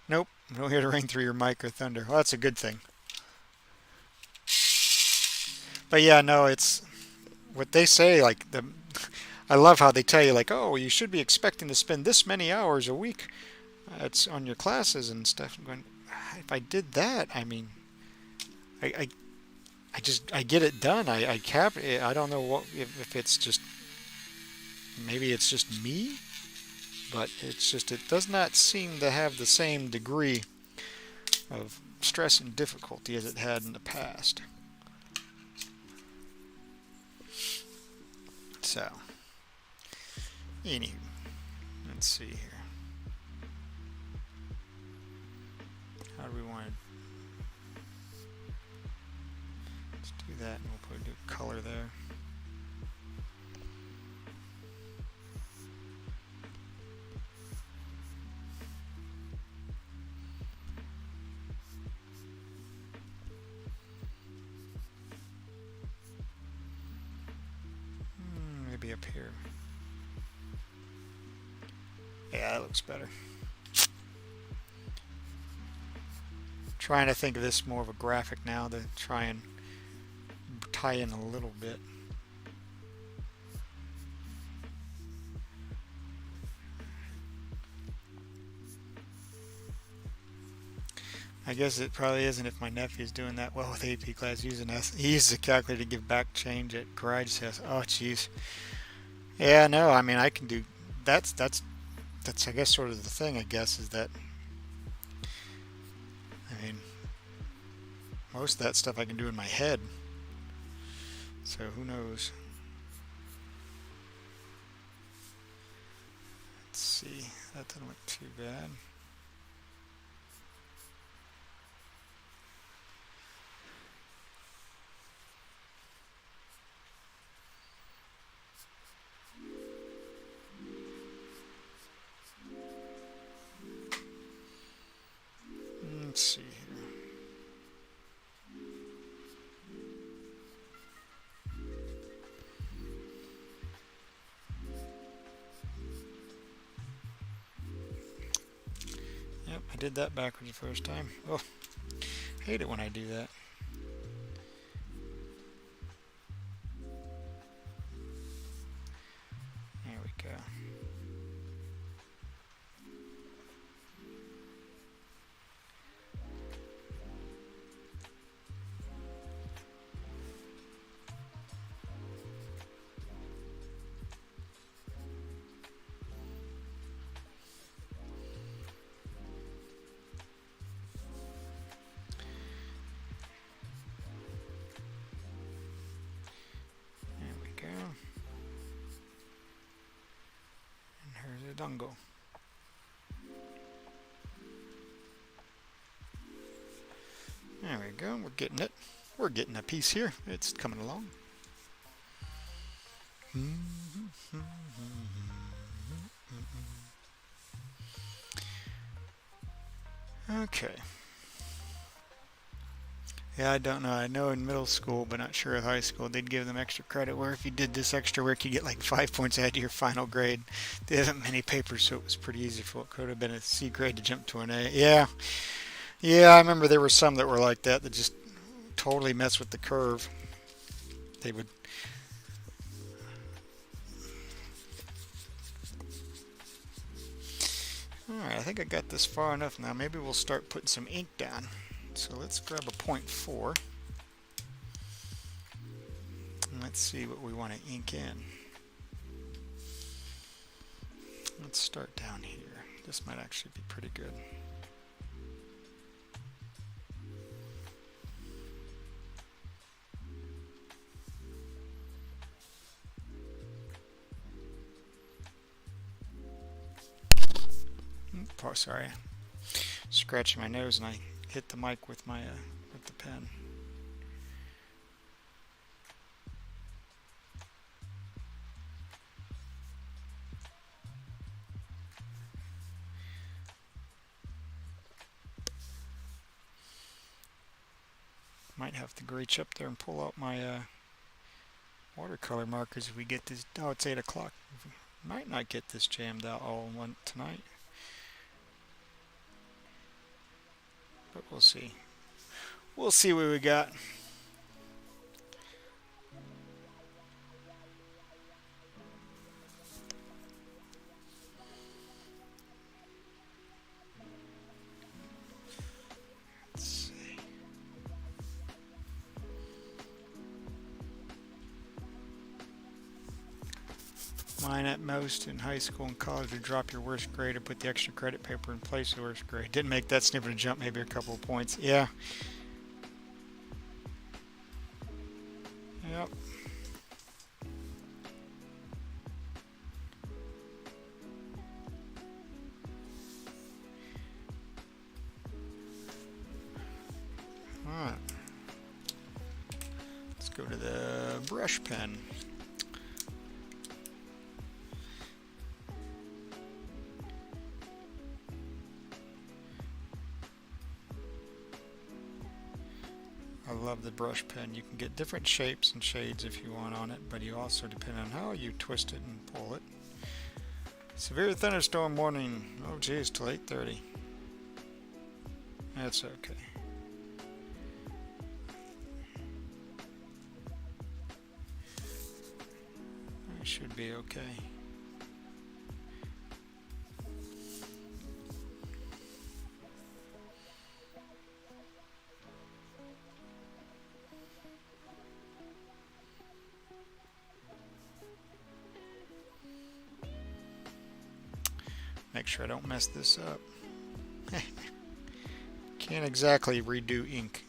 Nope, I don't hear the ring through your mic or thunder. Well, that's a good thing. But yeah, no, it's what they say. Like I love how they tell you, like, oh, you should be expecting to spend this many hours a week. It's on your classes and stuff. I'm going, if I did that, I mean, I get it done. I don't know what if it's just maybe it's just me, but it's just it does not seem to have the same degree of stress and difficulty as it had in the past. So, anywho, let's see here. How do we want to? Let's do that, and we'll put a color there. Maybe up here. Yeah, that looks better. Trying to think of this more of a graphic now to try and tie in a little bit. I guess it probably isn't if my nephew's doing that well with AP class. He uses a calculator to give back change at garage sales. Oh, jeez. Yeah, no, I mean, I can do that's I guess sort of the thing, I guess, is that I mean most of that stuff I can do in my head. So who knows? Let's see. That doesn't look too bad. Let's see here. Yep, I did that backwards the first time. Oh, hate it when I do that. There we go. Dungo. There we go. We're getting it. We're getting a piece here. It's coming along. Okay. Yeah, I don't know. I know in middle school, but not sure at high school, they'd give them extra credit where if you did this extra work, you get like 5 points ahead to your final grade. They haven't many papers, so it was pretty easy for what could have been a C grade to jump to an A. Yeah. Yeah, I remember there were some that were like that just totally mess with the curve. They would... Alright, I think I got this far enough now. Maybe we'll start putting some ink down. So let's grab a 0.4. And let's see what we want to ink in. Let's start down here. This might actually be pretty good. Sorry, scratching my nose and I hit the mic with my with the pen. Might have to reach up there and pull out my watercolor markers if we get this. Oh, it's 8 o'clock. Might not get this jammed out all in one tonight. But we'll see. We'll see what we got. Let's see. Mine at most in high school and college would drop your worst grade or put the extra credit paper in place of the worst grade. Didn't make that snippet jump maybe a couple of points. Yeah. Yep. Alright. Let's go to the brush pen. I love the brush pen. You can get different shapes and shades if you want on it, but you also depend on how you twist it and pull it. Severe thunderstorm warning. Oh geez, till 8:30. That's okay. I should be okay. Make sure I don't mess this up. Can't exactly redo ink.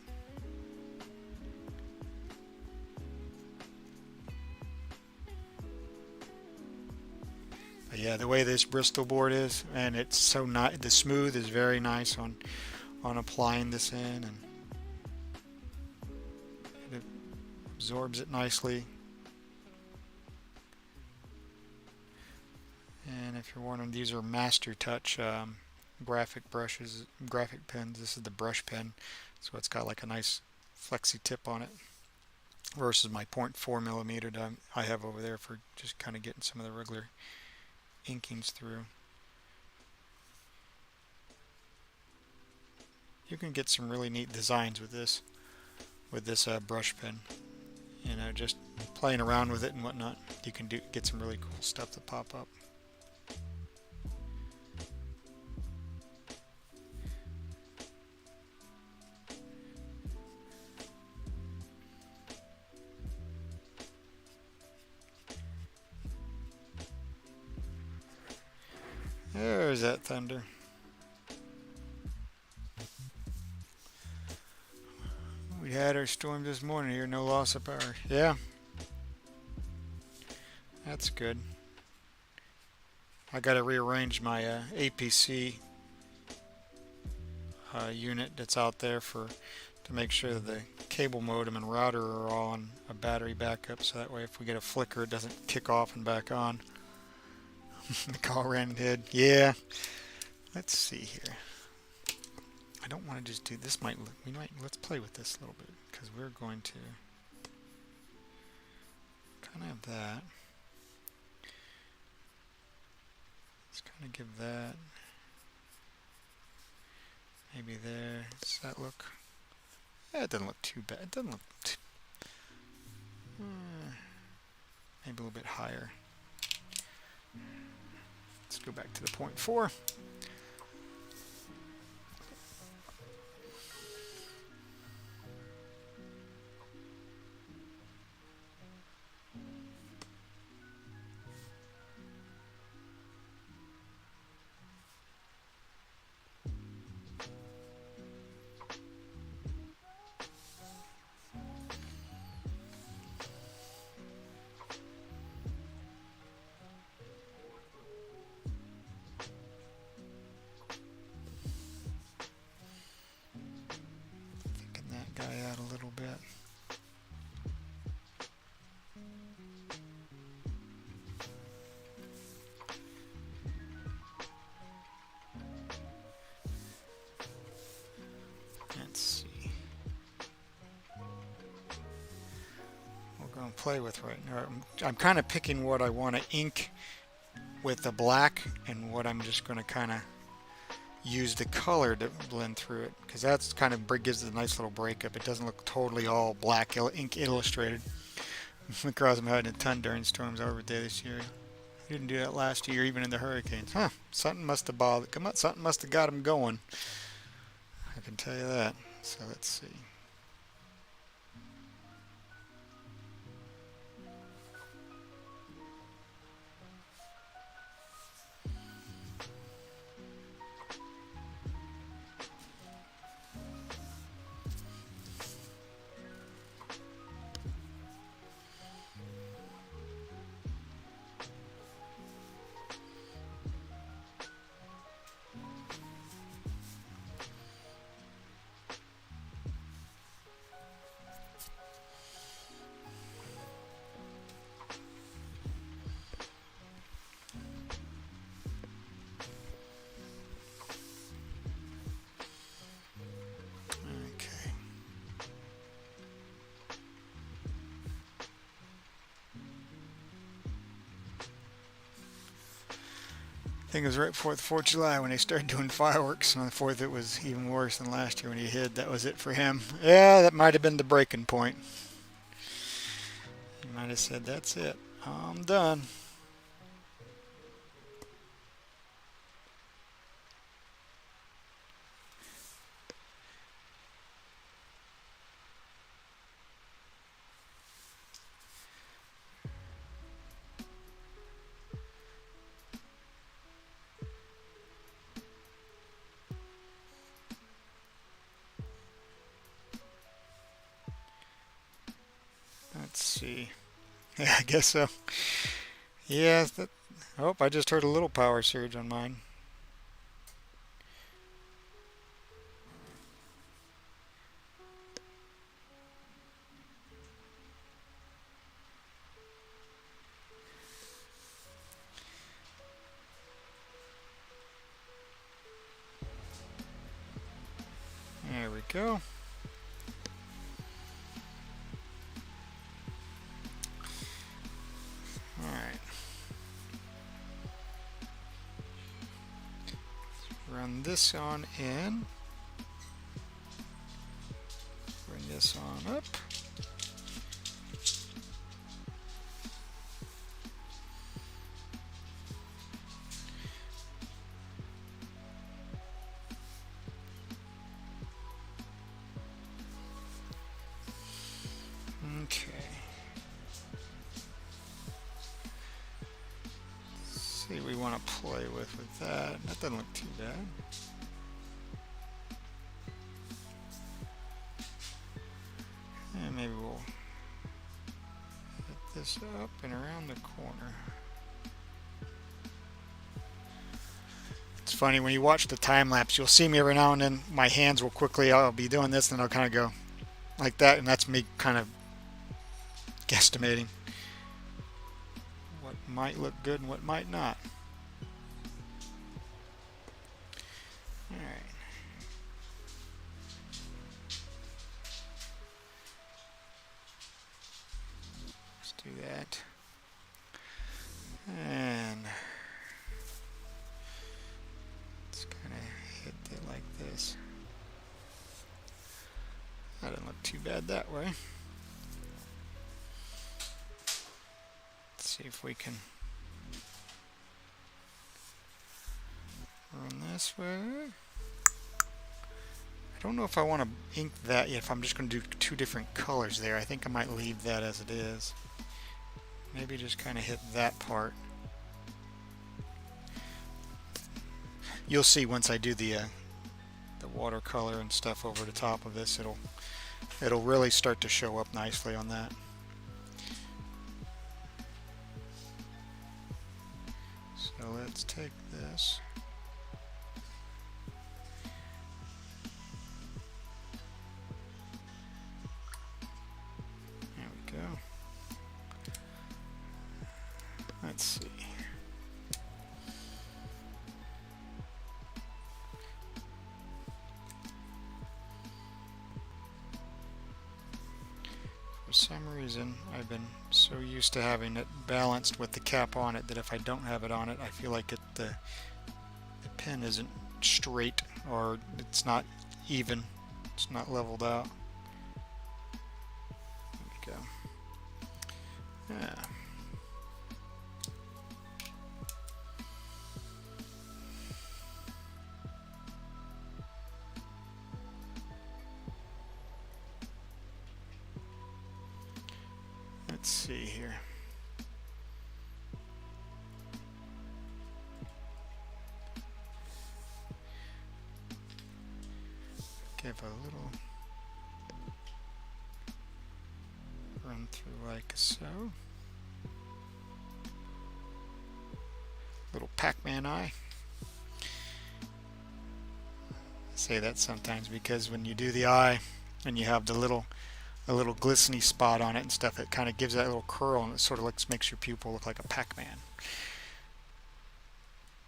But yeah, the way this Bristol board is, and it's so nice. The smooth is very nice on applying this in, and it absorbs it nicely. And if you're wondering, these are Master Touch graphic brushes, graphic pens. This is the brush pen, so it's got like a nice flexi tip on it, versus my 0.4 millimeter that I have over there for just kind of getting some of the regular inkings through. You can get some really neat designs with this brush pen. You know, just playing around with it and whatnot, you can get some really cool stuff to pop up. There's that thunder. We had our storm this morning here, no loss of power. Yeah. That's good. I got to rearrange my APC unit that's out there to make sure that the cable modem and router are all on a battery backup, so that way if we get a flicker it doesn't kick off and back on. The call ran dead. Yeah. Let's see here. I don't want to just do this. Let's play with this a little bit, because we're going to kind of have that. Let's kind of give that maybe there. Does that look? Yeah, it doesn't look too bad. It doesn't look maybe a little bit higher. Let's go back to the 0.4. Out a little bit. Let's see. I'm gonna play with right now. I'm kind of picking what I want to ink with the black and what I'm just going to kind of use the color to blend through it, because that's kind of gives it a nice little breakup. It doesn't look totally all black ink illustrated. Across my head a ton during storms over there this year. He didn't do that last year, even in the hurricanes. Huh? Something must have bothered. Come on, something must have got him going. I can tell you that. So let's see. I think it was right before the 4th of July when they started doing fireworks. On the 4th, it was even worse than last year when he hid. That was it for him. Yeah, that might have been the breaking point. He might have said, that's it. I'm done. Let's see. Yeah, I guess so. Yeah, oh, I just heard a little power surge on mine. There we go. Alright. Run this on in. Bring this on up. Okay. See what we want to play with that. That doesn't look too bad. And maybe we'll hit this up and around the corner. It's funny when you watch the time lapse, you'll see me every now and then. My hands will quickly, I'll be doing this and I'll kind of go like that, and that's me kind of guesstimating what might look good and what might not. Alright. Let's do that. And let's kind of hit it like this. That didn't look too bad that way. See if we can run this way. I don't know if I want to ink that yet, if I'm just going to do two different colors there. I think I might leave that as it is. Maybe just kind of hit that part. You'll see once I do the watercolor and stuff over the top of this, it'll really start to show up nicely on that. So let's take this. There we go. Let's see. some reason I've been so used to having it balanced with the cap on it that if I don't have it on it, I feel like the pin isn't straight, or it's not even, it's not leveled out. There we go. Yeah. Let's see here. Give a little run through like so. Little Pac-Man eye. I say that sometimes because when you do the eye and you have a little glistening spot on it and stuff, it kind of gives that little curl, and it sort of makes your pupil look like a Pac-Man.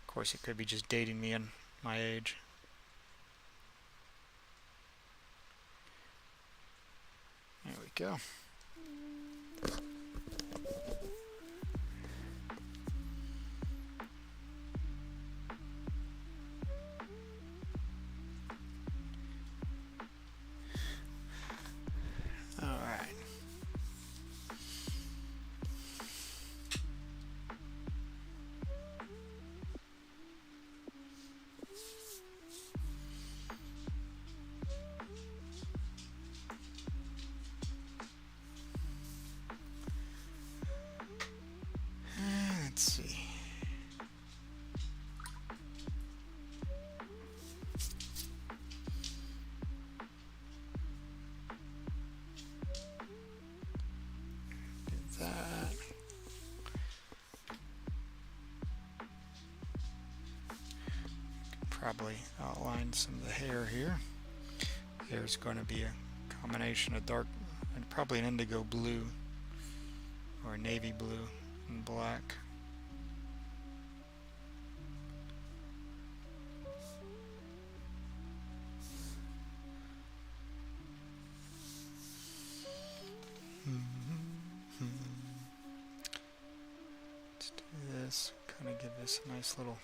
Of course, it could be just dating me and my age. There we go. All right. Let's see. Do that. Probably outline some of the hair here. Hair's going to be a combination of dark and probably an indigo blue or a navy blue and black. Let's do this, kind of give this a nice little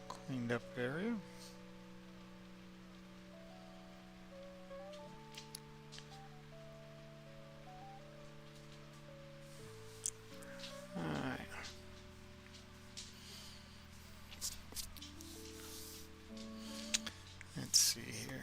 cleaned up area. Alright. Let's see here.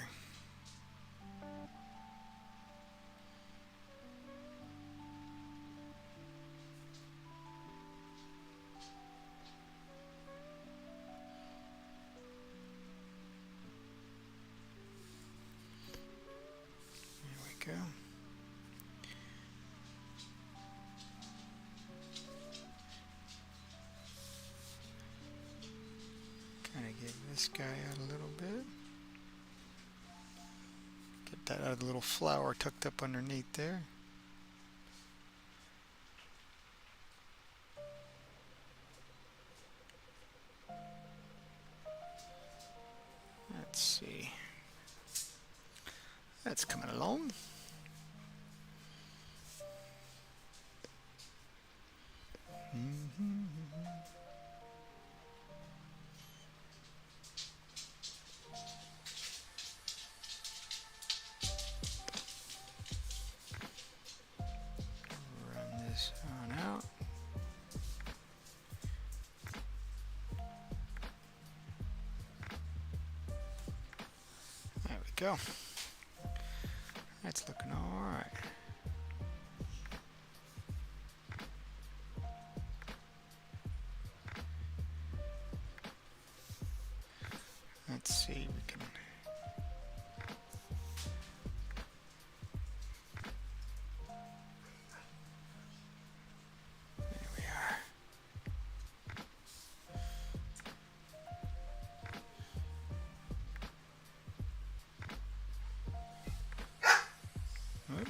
Go. Kind of give this guy out a little bit. Get that other little flower tucked up underneath there. Let's see. That's coming along. Run this on out. There we go. That's looking all right. Let's see, we can there we are. Whoop.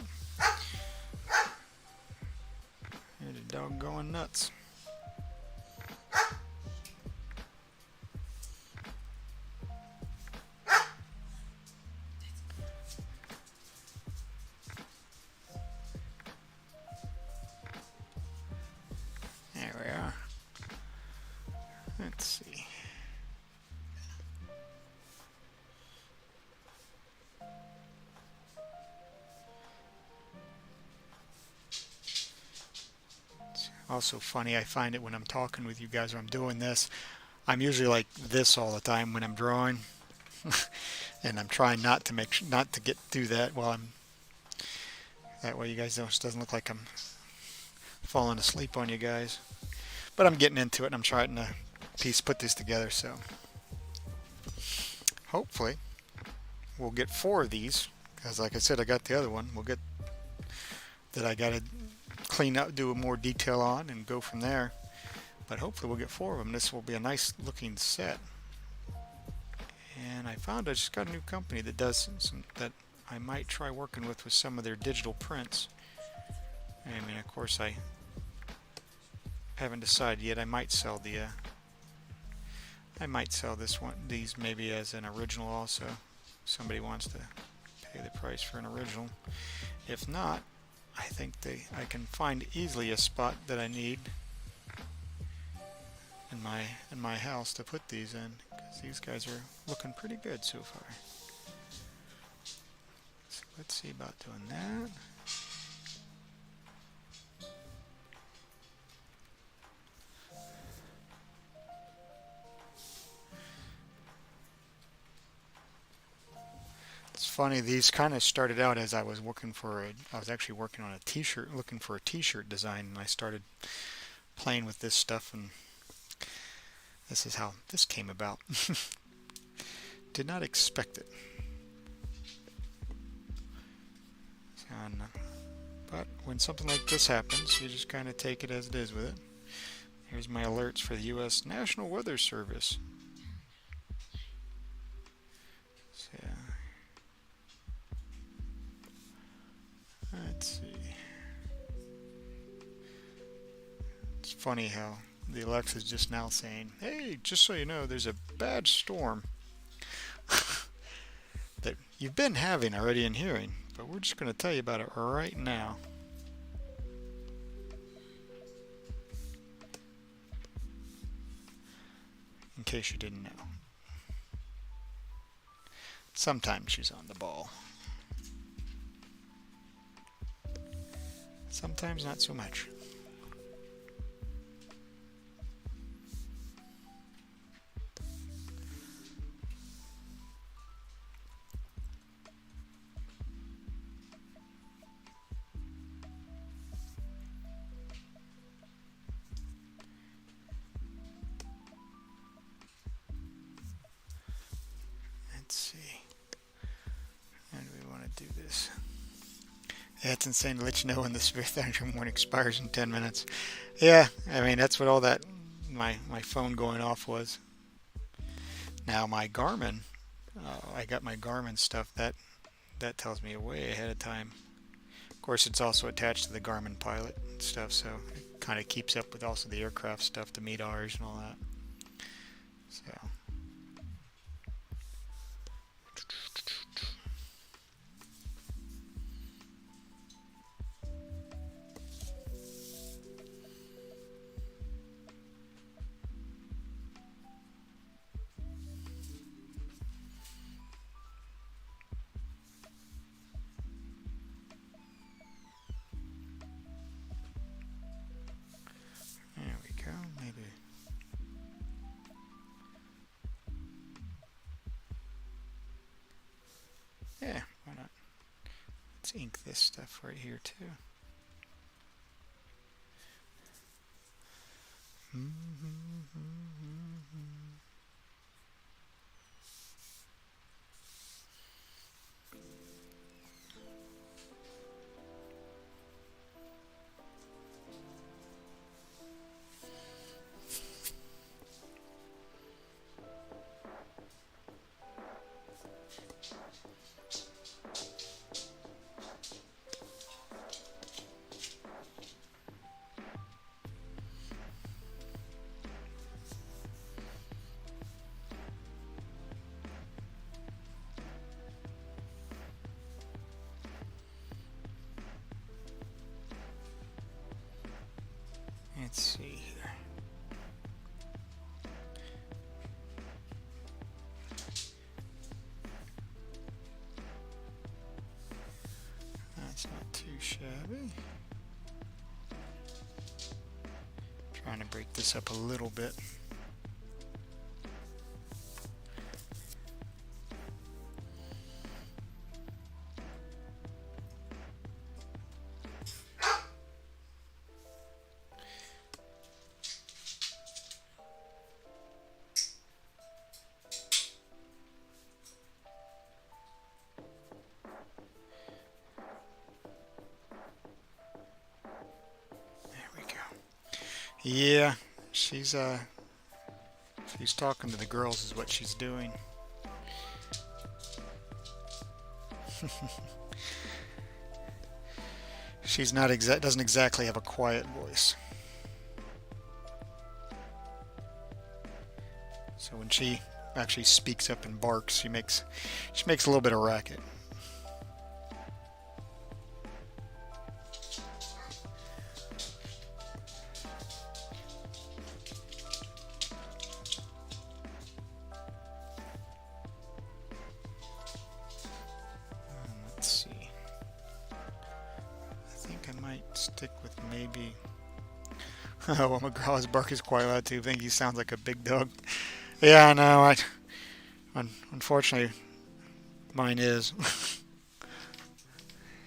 Here's a dog going nuts. Also funny, I find it when I'm talking with you guys or I'm doing this, I'm usually like this all the time when I'm drawing, and I'm trying not to get through that while I'm. That way, you guys don't. It doesn't look like I'm falling asleep on you guys. But I'm getting into it, and I'm trying to put this together. So hopefully, we'll get 4 of these. Because, like I said, I got the other one. We'll get that I got to clean up, do a more detail on, and go from there. But hopefully, we'll get 4 of them. This will be a nice looking set. And I found I just got a new company that does some that I might try working with some of their digital prints. I mean, of course, I haven't decided yet. I might sell this one, these maybe as an original also. Somebody wants to pay the price for an original. If not, I think I can find easily a spot that I need in my house to put these in, because these guys are looking pretty good so far. So let's see about doing that. It's funny, these kind of started out as I was actually working on a t-shirt, looking for a t-shirt design, and I started playing with this stuff, and this is how this came about. Did not expect it. But when something like this happens, you just kind of take it as it is with it. Here's my alerts for the U.S. National Weather Service. So, let's see. It's funny how the Alexa's just now saying, hey, just so you know, there's a bad storm that you've been having already and hearing, but we're just going to tell you about it right now. In case you didn't know. Sometimes she's on the ball. Sometimes not so much. Let's see. How do we want to do this? Yeah, it's insane to let you know when the Spirit Thunder one expires in 10 minutes. Yeah, I mean, that's what all that, my phone going off was. Now my Garmin, I got my Garmin stuff, that tells me way ahead of time. Of course, it's also attached to the Garmin Pilot stuff, so it kind of keeps up with also the aircraft stuff to meet ours and all that. So. There we go, maybe. Yeah, why not? Let's ink this stuff right here too. Let's see here. That's not too shabby. trying to break this up a little bit. Yeah, she's talking to the girls is what she's doing. She's not doesn't exactly have a quiet voice. So when she actually speaks up and barks, she makes a little bit of racket. Let's see. I think I might stick with maybe. Oh, my girl's bark is quite loud too. I think he sounds like a big dog. Yeah, I know. Unfortunately, mine is.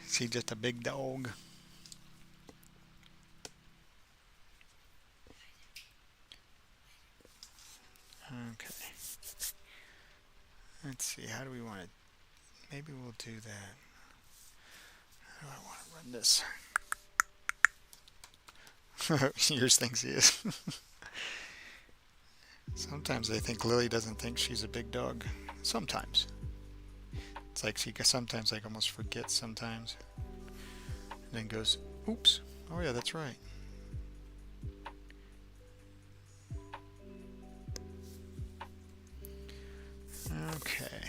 Is he just a big dog? Okay. Let's see. How do we want it? Maybe we'll do that. How do I want to run this? Yours thinks he is. Sometimes they think Lily doesn't think she's a big dog. Sometimes. It's like she sometimes like almost forgets sometimes. And then goes, oops. Oh yeah, that's right. Okay.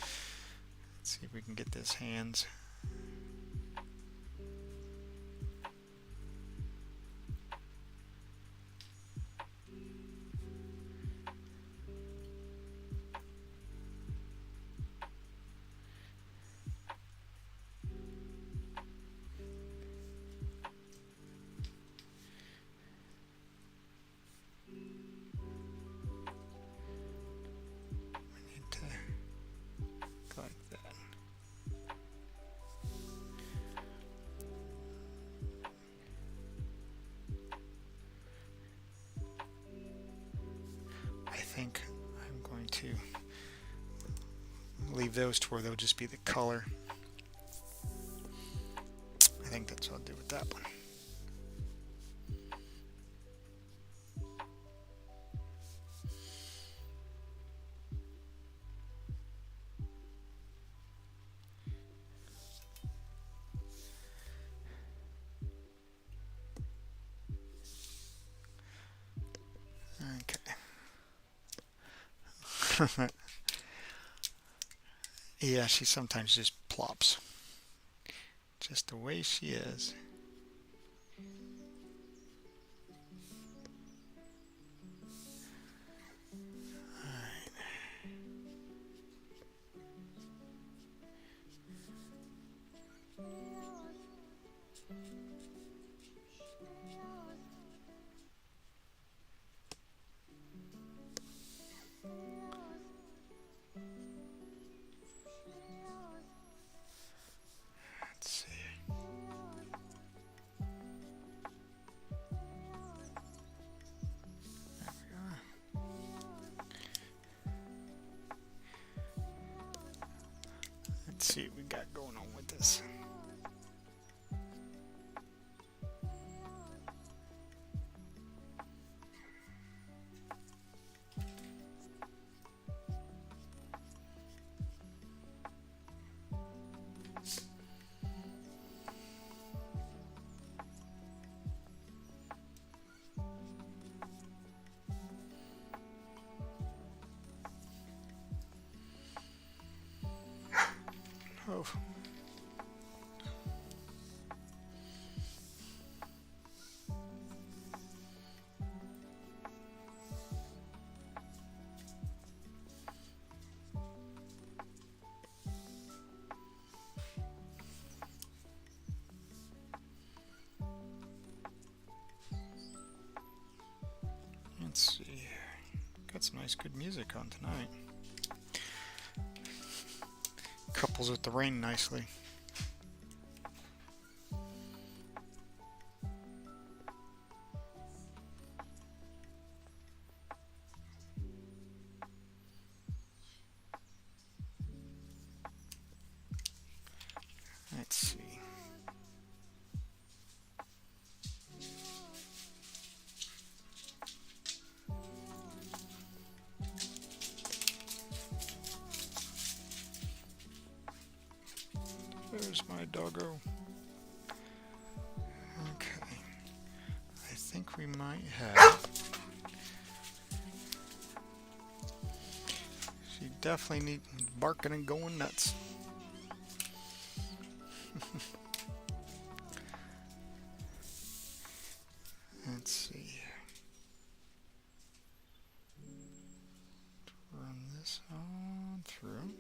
Let's see if we can get this hands. I think I'm going to leave those to where they'll just be the color. I think that's what I'll do with that one. Okay. Yeah, she sometimes just plops. Just the way she is. Let's see. There we are. Let's see what we got going on with this. Oh. got some nice good music on tonight. Couples with the rain nicely. Let's see. There's my doggo. Okay. I think we might have. She definitely needs barking and going nuts. Let's see here. Run this on through.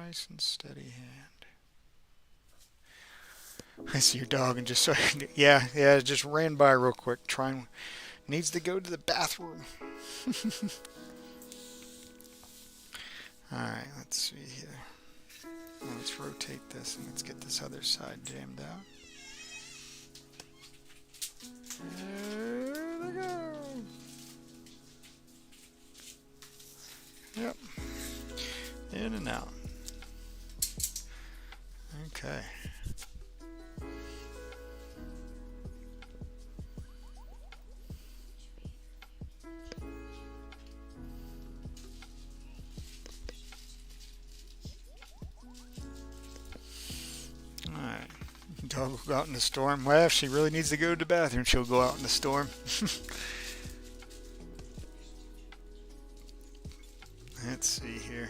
Nice and steady hand. I see your dog and just yeah, it just ran by real quick. Needs to go to the bathroom. Alright, let's see here. Let's rotate this and let's get this other side jammed out. There they go. Yep. In and out. Okay. Alright. Dog will go out in the storm. Well, if she really needs to go to the bathroom, she'll go out in the storm. Let's see here.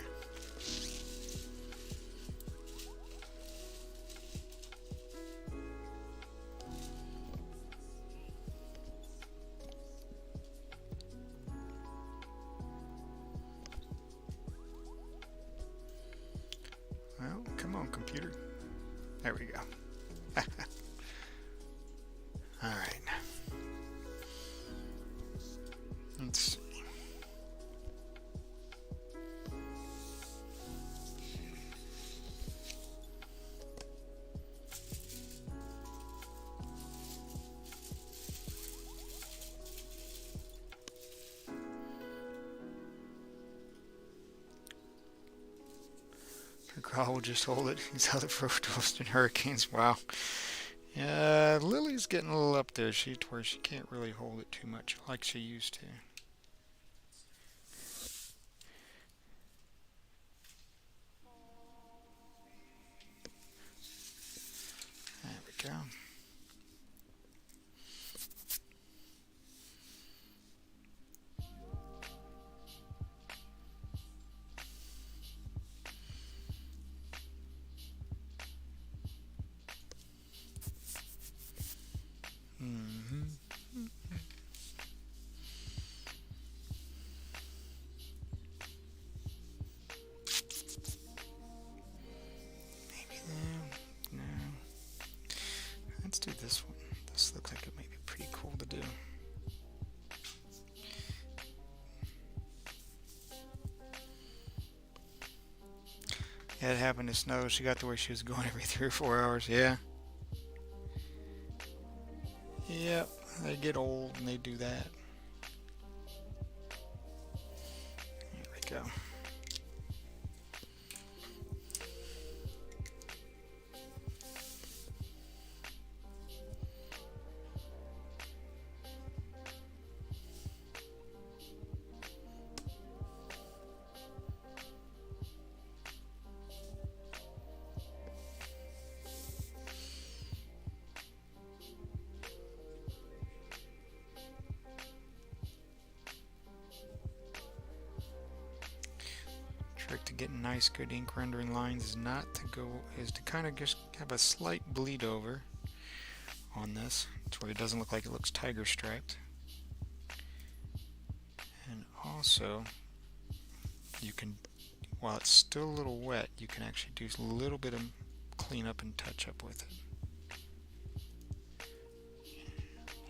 Well, come on, computer. There we go. All right. Let's see. Carl will just hold it. He's out for toast and hurricanes. Wow. Yeah, Lily's getting a little up there. She's where she can't really hold it too much like she used to. There we go. Let's do this one. This looks like it might be pretty cool to do. Yeah, it happened to snow. She got to where she was going every 3 or 4 hours. Yeah. Yep, they get old and they do that. There we go. Trick to getting nice good ink rendering lines is to kind of just have a slight bleed over on this to where it doesn't look like it looks tiger striped. And also you can, while it's still a little wet, you can actually do a little bit of clean up and touch up with it.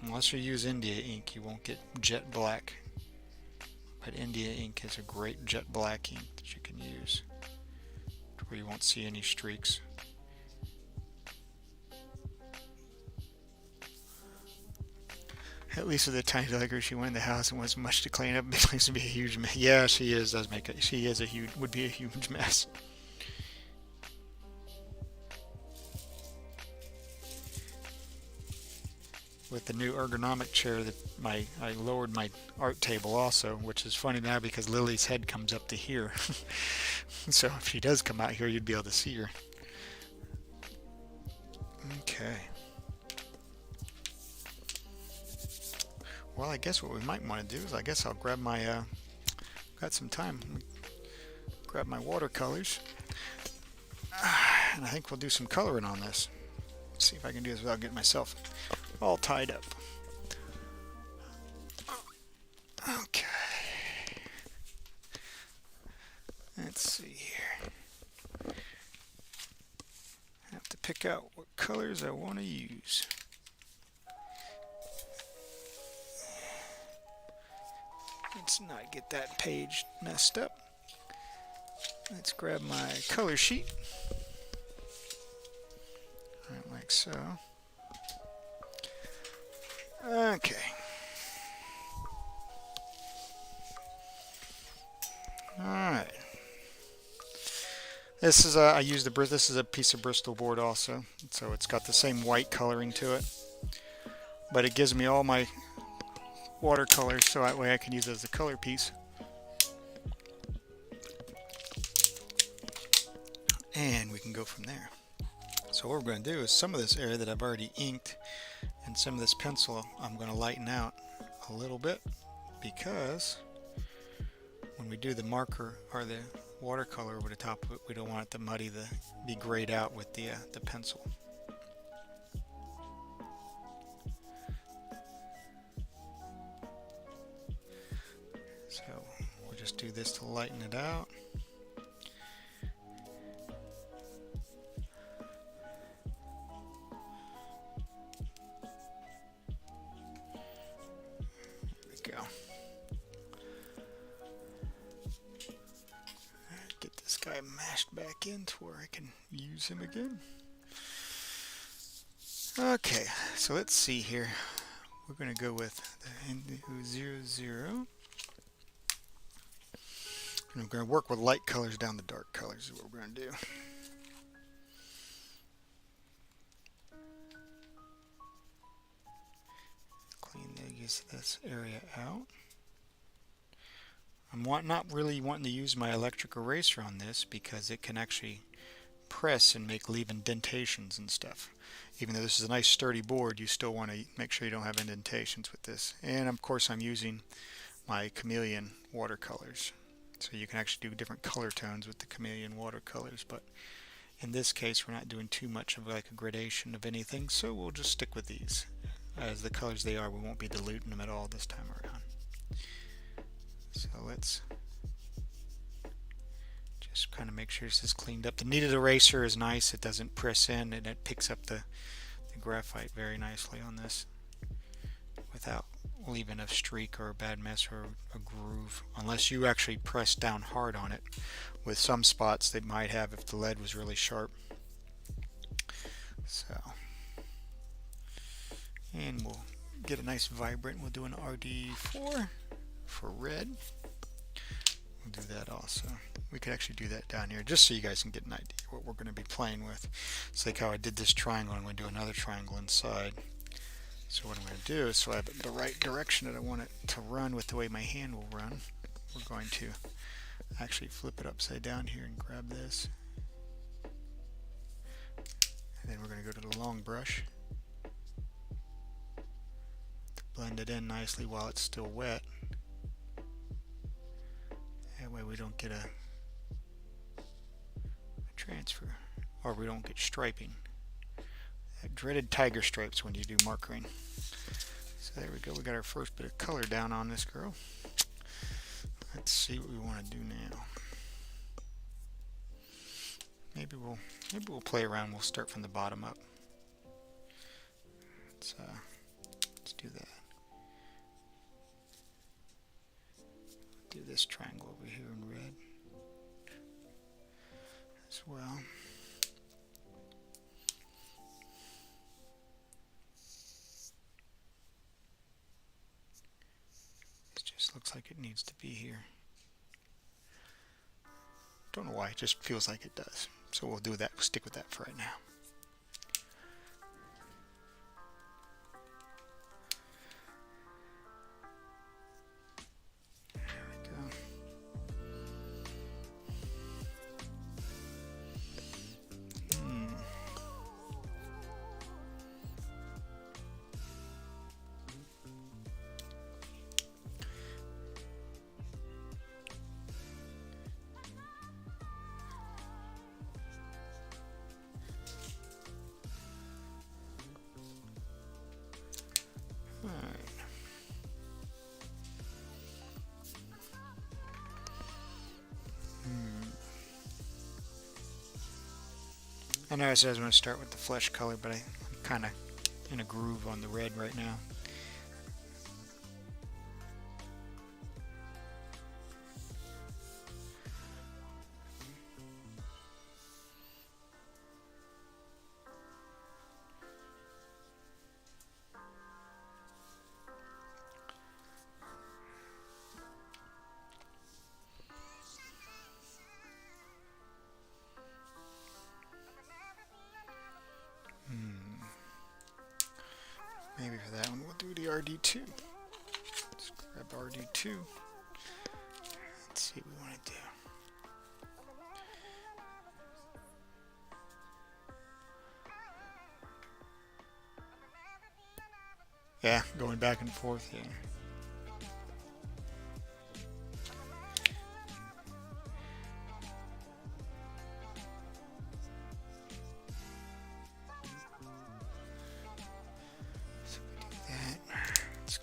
Unless you use India ink, you won't get jet black. But India ink is a great jet black ink that you can use, where you won't see any streaks. At least with the tiny tiger, she went in the house and wasn't much to clean up. It seems to be a huge mess. Yeah, she is. Does make it. She is would be a huge mess. With the new ergonomic chair, that I lowered my art table also, which is funny now because Lily's head comes up to here. So if she does come out here, you'd be able to see her. Okay. Well, I guess what we might want to do is, I guess I'll grab my, got some time, grab my watercolors, and I think we'll do some coloring on this. See if I can do this without getting myself all tied up. Okay. Let's see here. I have to pick out what colors I want to use. Let's not get that page messed up. Let's grab my color sheet. Right, like so. Okay. Alright. This is this is a piece of Bristol board also, so it's got the same white coloring to it, but it gives me all my watercolors, so that way I can use it as a color piece. And we can go from there. So what we're going to do is some of this area that I've already inked and some of this pencil I'm going to lighten out a little bit, because when we do the marker or the watercolor over the top of it, we don't want it to be grayed out with the pencil. So we'll just do this to lighten it out. There we go. Get this guy mashed back in to where I can use him again. Okay, so let's see here. We're going to go with the 00. And we're going to work with light colors down to dark colors is what we're going to do. Clean this area out. I'm not really wanting to use my electric eraser on this because it can actually press and leave indentations and stuff. Even though this is a nice sturdy board, you still want to make sure you don't have indentations with this. And of course I'm using my chameleon watercolors. So you can actually do different color tones with the chameleon watercolors, but in this case we're not doing too much of like a gradation of anything, so we'll just stick with these. As the colors they are, we won't be diluting them at all this time around. So let's just kind of make sure this is cleaned up. The kneaded eraser is nice, it doesn't press in and it picks up the graphite very nicely on this without leaving a streak or a bad mess or a groove, unless you actually press down hard on it. With some spots they might have if the lead was really sharp. So, and we'll get a nice vibrant. We'll do an RD4 for red. We'll do that also. We could actually do that down here just so you guys can get an idea what we're going to be playing with. It's like how I did this triangle. I'm going to do another triangle inside. So what I'm going to do is, so I have the right direction that I want it to run with the way my hand will run, we're going to actually flip it upside down here and grab this. And then we're going to go to the long brush to blend it in nicely while it's still wet. That way we don't get a transfer, or we don't get striping. That dreaded tiger stripes when you do markering. So there we go, we got our first bit of color down on this girl. Let's see what we want to do now. maybe we'll play around. We'll start from the bottom up. Let's do that. Do this triangle over here in red as well. It just looks like it needs to be here. Don't know why, it just feels like it does. So we'll do that, we'll stick with that for right now. I know I said I was going to start with the flesh color, but I'm kind of in a groove on the red right now. Maybe for that one we'll do the RD2. Let's grab RD2. Let's see what we want to do. Yeah, going back and forth here.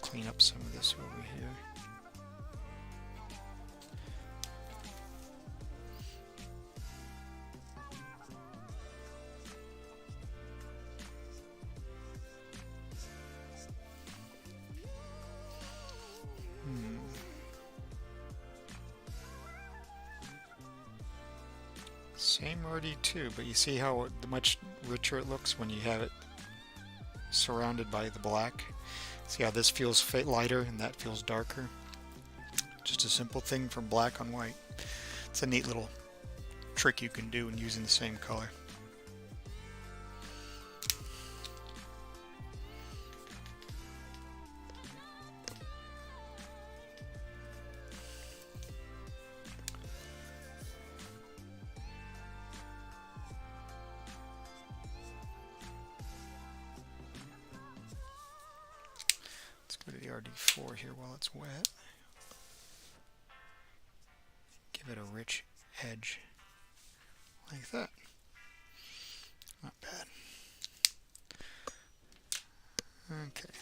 Clean up some of this over here. Same RD2, but you see how much richer it looks when you have it surrounded by the black. See how this feels lighter and that feels darker? Just a simple thing from black on white. It's a neat little trick you can do when using the same color. Go to the RD4 here while it's wet. Give it a rich edge like that. Not bad. Okay.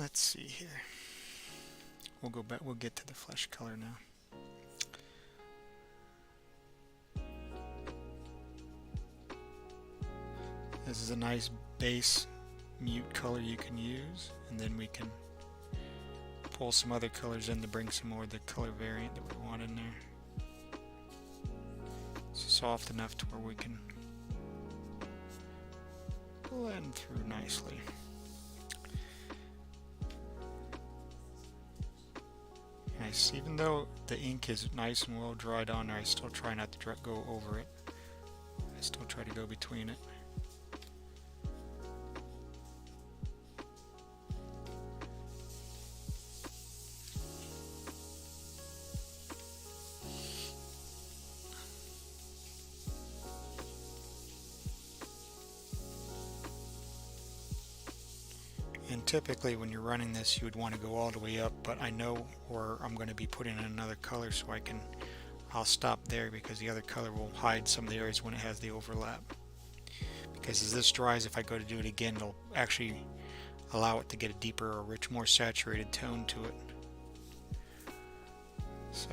Let's see here. We'll go back. We'll get to the flesh color now. This is a nice base mute color you can use, and then we can pull some other colors in to bring some more of the color variant that we want in there. It's soft enough to where we can blend through nicely. Nice. Even though the ink is nice and well dried on there, I still try not to go over it. I still try to go between it. And typically when you're running this you would want to go all the way up, but I know where I'm going to be putting in another color, so I'll stop there because the other color will hide some of the areas when it has the overlap. Because as this dries, if I go to do it again, it'll actually allow it to get a deeper or rich, more saturated tone to it. So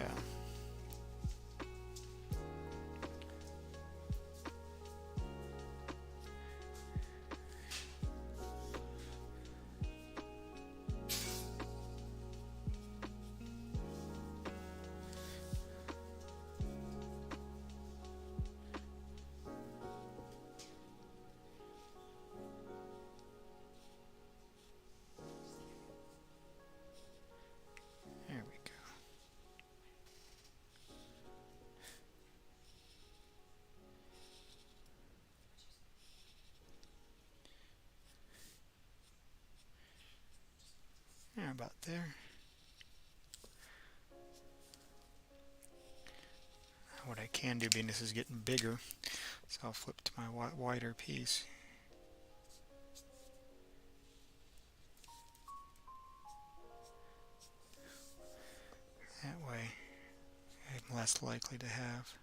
about there. What I can do, being this is getting bigger, so I'll flip to my wider piece. That way I'm less likely to have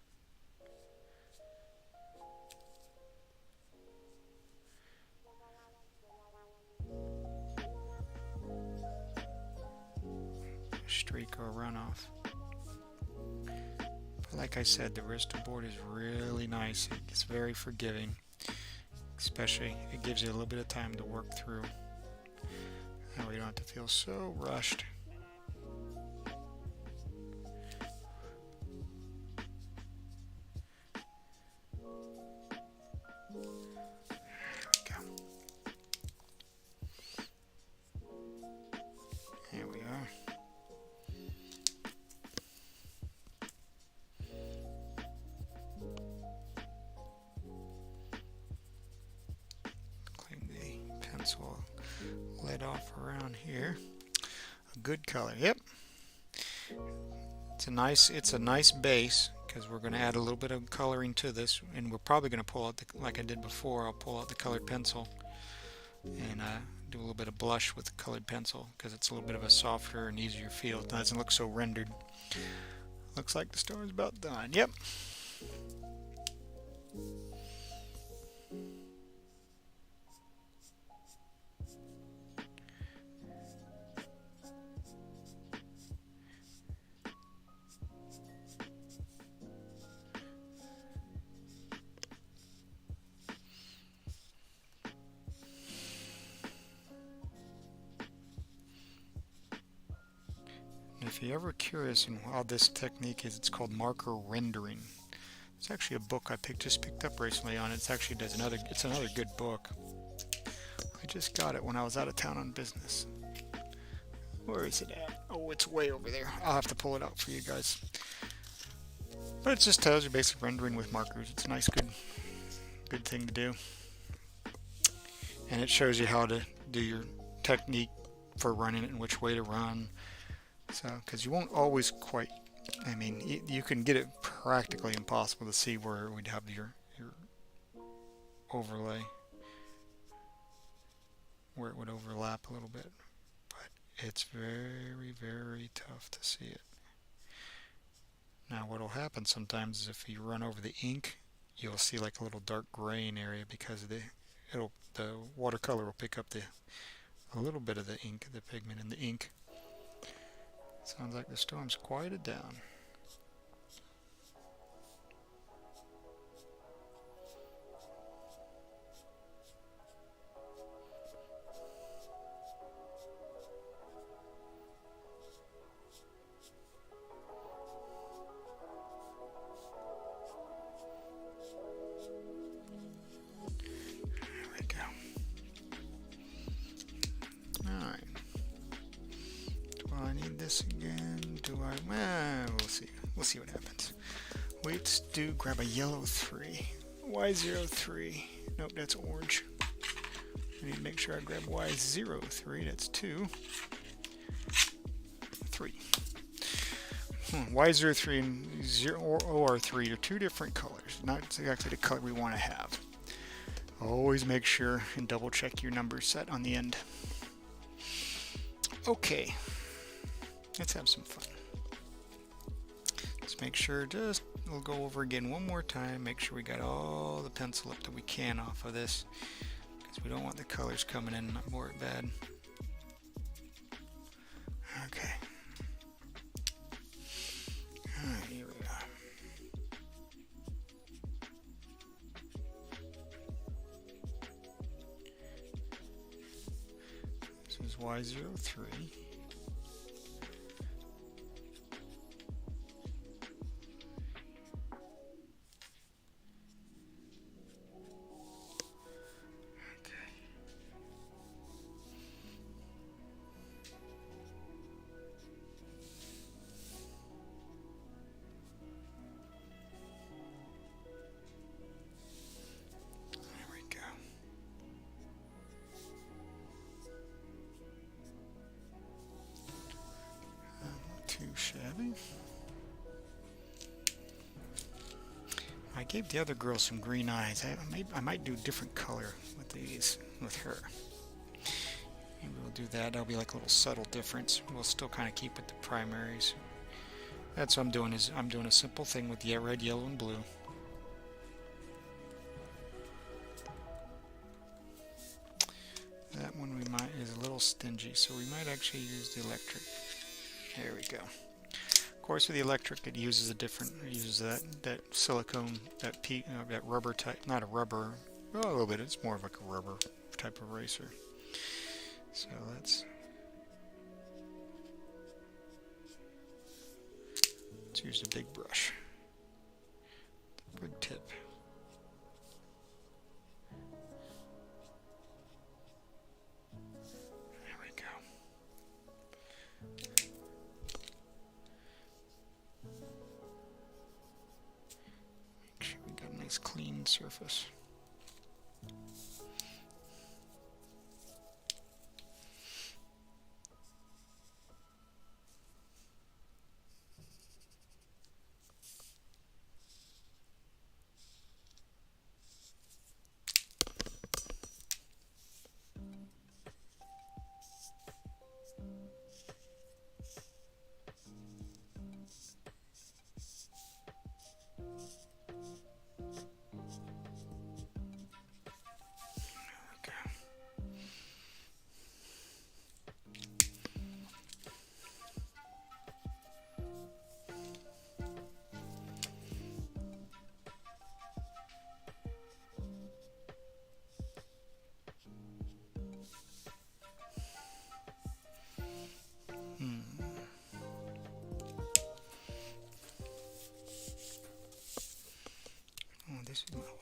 a streak or a runoff. But like I said, the Arista board is really nice. It's very forgiving. Especially, it gives you a little bit of time to work through. That way you don't have to feel so rushed. There we are. Clean the pencil lid off around here. A good color. Yep. It's a nice base because we're going to add a little bit of coloring to this, and we're probably going to pull out like I did before. I'll pull out the colored pencil and do a little bit of blush with the colored pencil because it's a little bit of a softer and easier feel. It doesn't look so rendered. Looks like the story's about done. Yep. If you're ever curious in how this technique is, it's called marker rendering. It's actually a book I just picked up recently on it. It's another good book. I just got it when I was out of town on business. Where is it at? Oh, it's way over there. I'll have to pull it out for you guys. But it just tells you basic rendering with markers. It's a nice, good thing to do. And it shows you how to do your technique for running it and which way to run. So, because you won't always quite, I mean, you can get it practically impossible to see where we'd have your overlay, where it would overlap a little bit, but it's very, very tough to see it. Now, what will happen sometimes is if you run over the ink, you'll see like a little dark graying area because the watercolor will pick up a little bit of the ink, the pigment in the ink. Sounds like the storm's quieted down. There we go. Alright. Do I need this again? We'll see. We'll see what happens. Let's grab a yellow 3. Y03. Nope, that's orange. I need to make sure I grab Y03. That's 2. 3. Y03 and OR3 are two different colors. Not exactly the color we want to have. Always make sure and double check your number set on the end. Okay. Let's have some fun. Let's make sure, we'll go over again one more time, make sure we got all the pencil up that we can off of this, because we don't want the colors coming in more bad. Okay. Alright, here we are. This is Y03. shabby. I gave the other girl some green eyes. I might do a different color with these, with her. Maybe we'll do that. That'll be like a little subtle difference. We'll still kind of keep with the primaries. That's what I'm doing, is I'm doing a simple thing with red, yellow, and blue. That one is a little stingy, so we might actually use the electric. There we go. Of course, with the electric, it uses that silicone, that rubber type, not a rubber, well, a little bit. It's more of like a rubber type of eraser. So let's use the big brush, the big tip. There we go. Make sure we got a nice clean surface.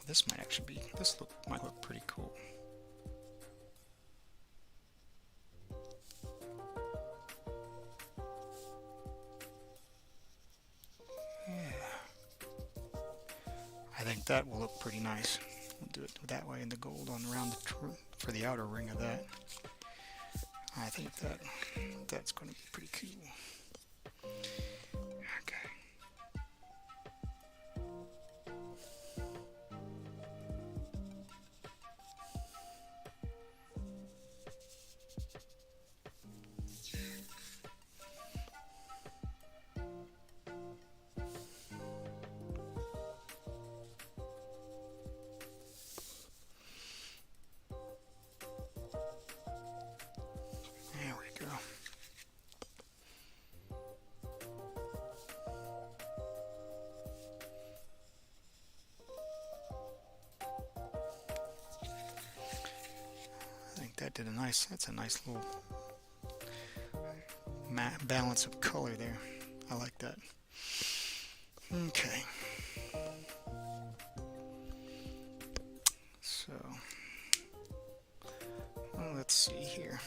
This might actually be, might look pretty cool. Yeah. I think that will look pretty nice. We'll do it that way in the gold on around for the outer ring of that. I think that's going to be pretty cool. Okay. There we go. I think that did that's a nice little balance of color there. I like that. Okay. So, well, let's see here.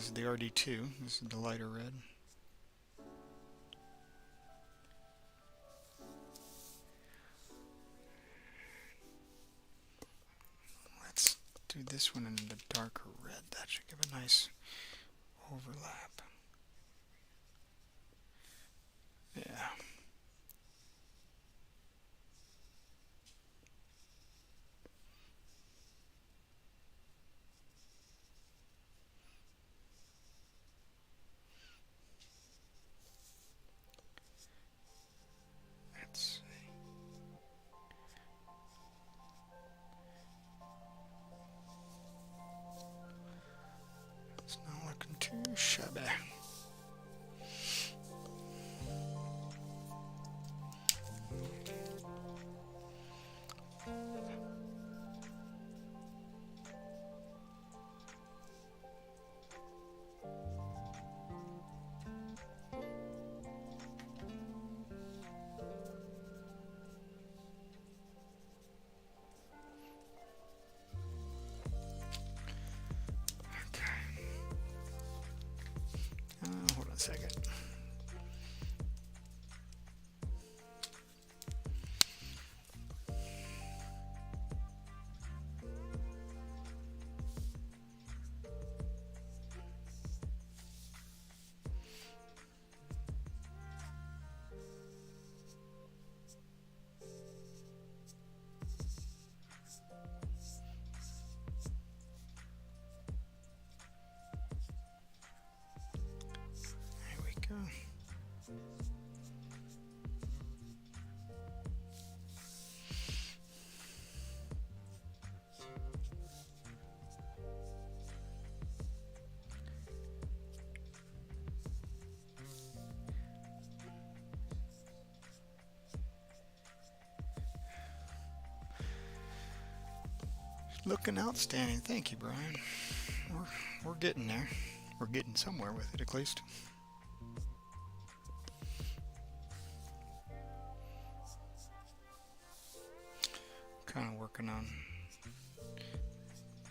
This is the RD2. This is the lighter red. Let's do this one in the darker red. That should give a nice overlap. Yeah. Let's see. It's not looking too shabby. Hold on a second. Go. Looking outstanding. Thank you, Brian. We're getting there. We're getting somewhere with it, at least. Kind of working on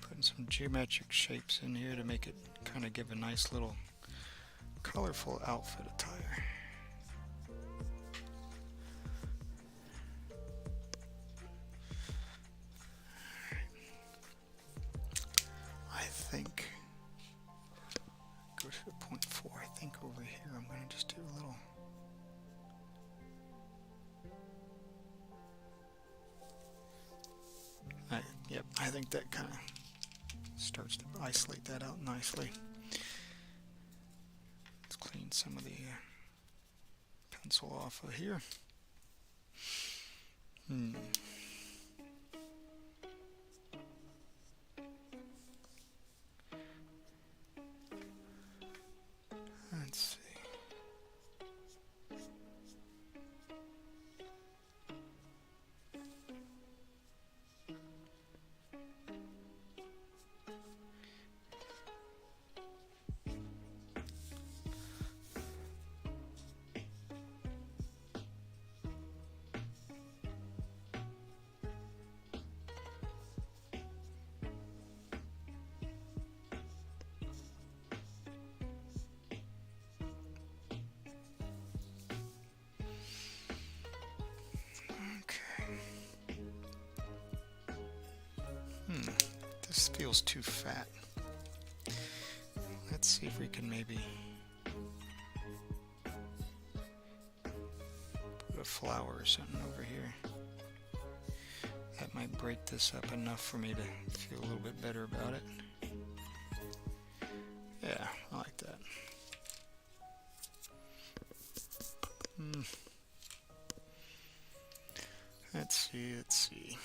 putting some geometric shapes in here to make it kind of give a nice little colorful outfit attire. I think go to the 0.4. I think over here I'm going to just do a little. Yep, I think that kind of starts to isolate that out nicely. Let's clean some of the pencil off of here. Let's see. This feels too fat. Let's see if we can maybe put a flower or something over here. That might break this up enough for me to feel a little bit better about it. Yeah, I like that. Let's see.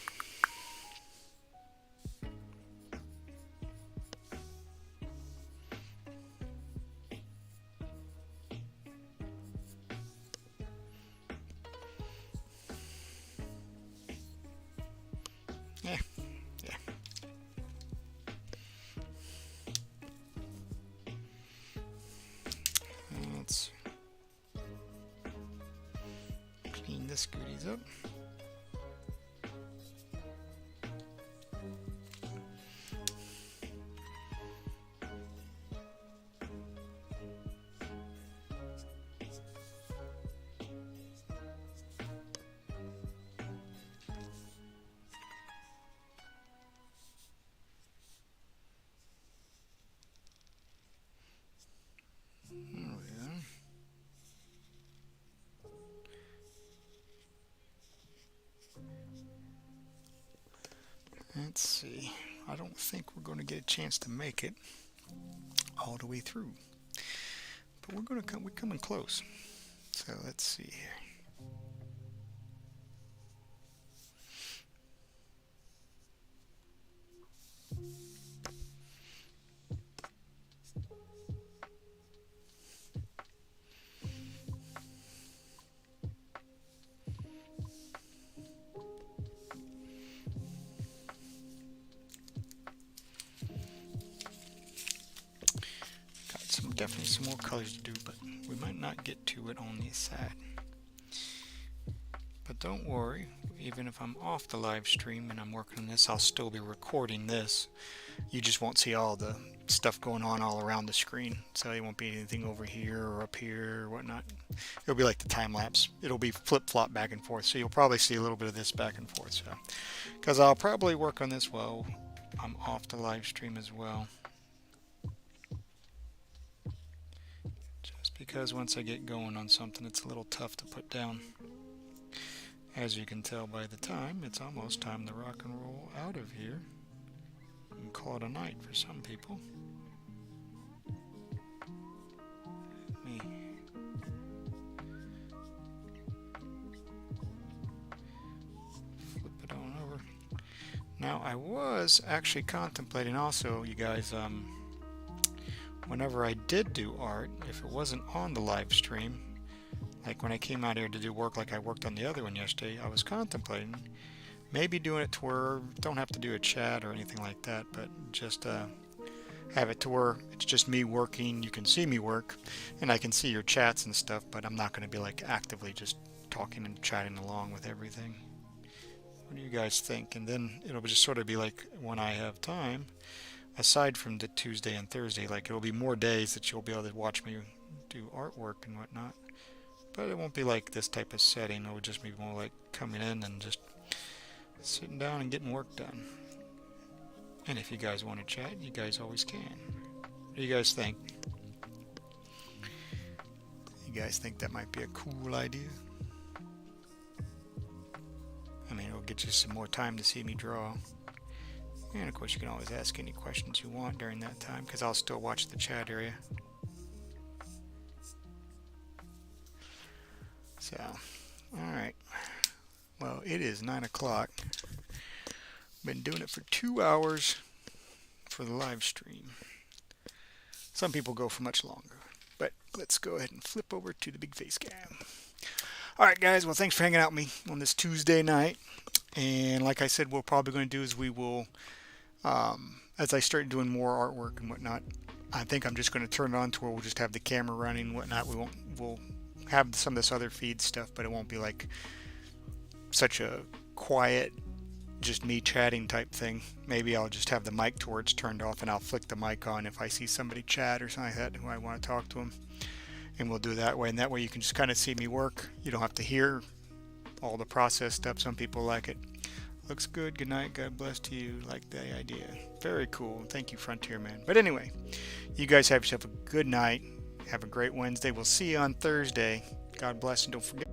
Yeah. Let's clean this goodies up. Let's see. I don't think we're going to get a chance to make it all the way through, but we're coming close. So let's see here. Definitely some more colors to do, but we might not get to it on this side. But don't worry, even if I'm off the live stream and I'm working on this, I'll still be recording this. You just won't see all the stuff going on all around the screen, so it won't be anything over here or up here or whatnot. It'll be like the time lapse. It'll be flip-flop back and forth, so you'll probably see a little bit of this back and forth. So, because I'll probably work on this while I'm off the live stream as well. Because once I get going on something, it's a little tough to put down. As you can tell by the time, it's almost time to rock and roll out of here and call it a night for some people. Let me flip it on over. Now, I was actually contemplating also, you guys, whenever I did do art, if it wasn't on the live stream, like when I came out here to do work like I worked on the other one yesterday, I was contemplating maybe doing it to where don't have to do a chat or anything like that, but just have it to where it's just me working. You can see me work and I can see your chats and stuff, but I'm not going to be like actively just talking and chatting along with everything. What do you guys think? And then it'll just sort of be like when I have time, aside from the Tuesday and Thursday, like it'll be more days that you'll be able to watch me do artwork and whatnot, but it won't be like this type of setting. It'll just be more like coming in and just sitting down and getting work done. And if you guys want to chat, you guys always can. What do you guys think? You guys think that might be a cool idea? I mean, it'll get you some more time to see me draw. And of course you can always ask any questions you want during that time, because I'll still watch the chat area. So, alright. Well, it is 9 o'clock. Been doing it for 2 hours for the live stream. Some people go for much longer. But let's go ahead and flip over to the big face cam. Alright guys, well thanks for hanging out with me on this Tuesday night. And like I said, what we're probably going to do is we will, as I start doing more artwork and whatnot, I think I'm just going to turn it on to where we'll just have the camera running and whatnot. We'll have some of this other feed stuff, but it won't be like such a quiet, just me chatting type thing. Maybe I'll just have the mic to where it's turned off and I'll flick the mic on if I see somebody chat or something like that who I want to talk to them. And we'll do it that way. And that way you can just kind of see me work. You don't have to hear all the process stuff. Some people like it. Looks good. Good night. God bless to you. Like the idea. Very cool. Thank you, Frontier Man. But anyway, you guys have yourself a good night. Have a great Wednesday. We'll see you on Thursday. God bless, and don't forget.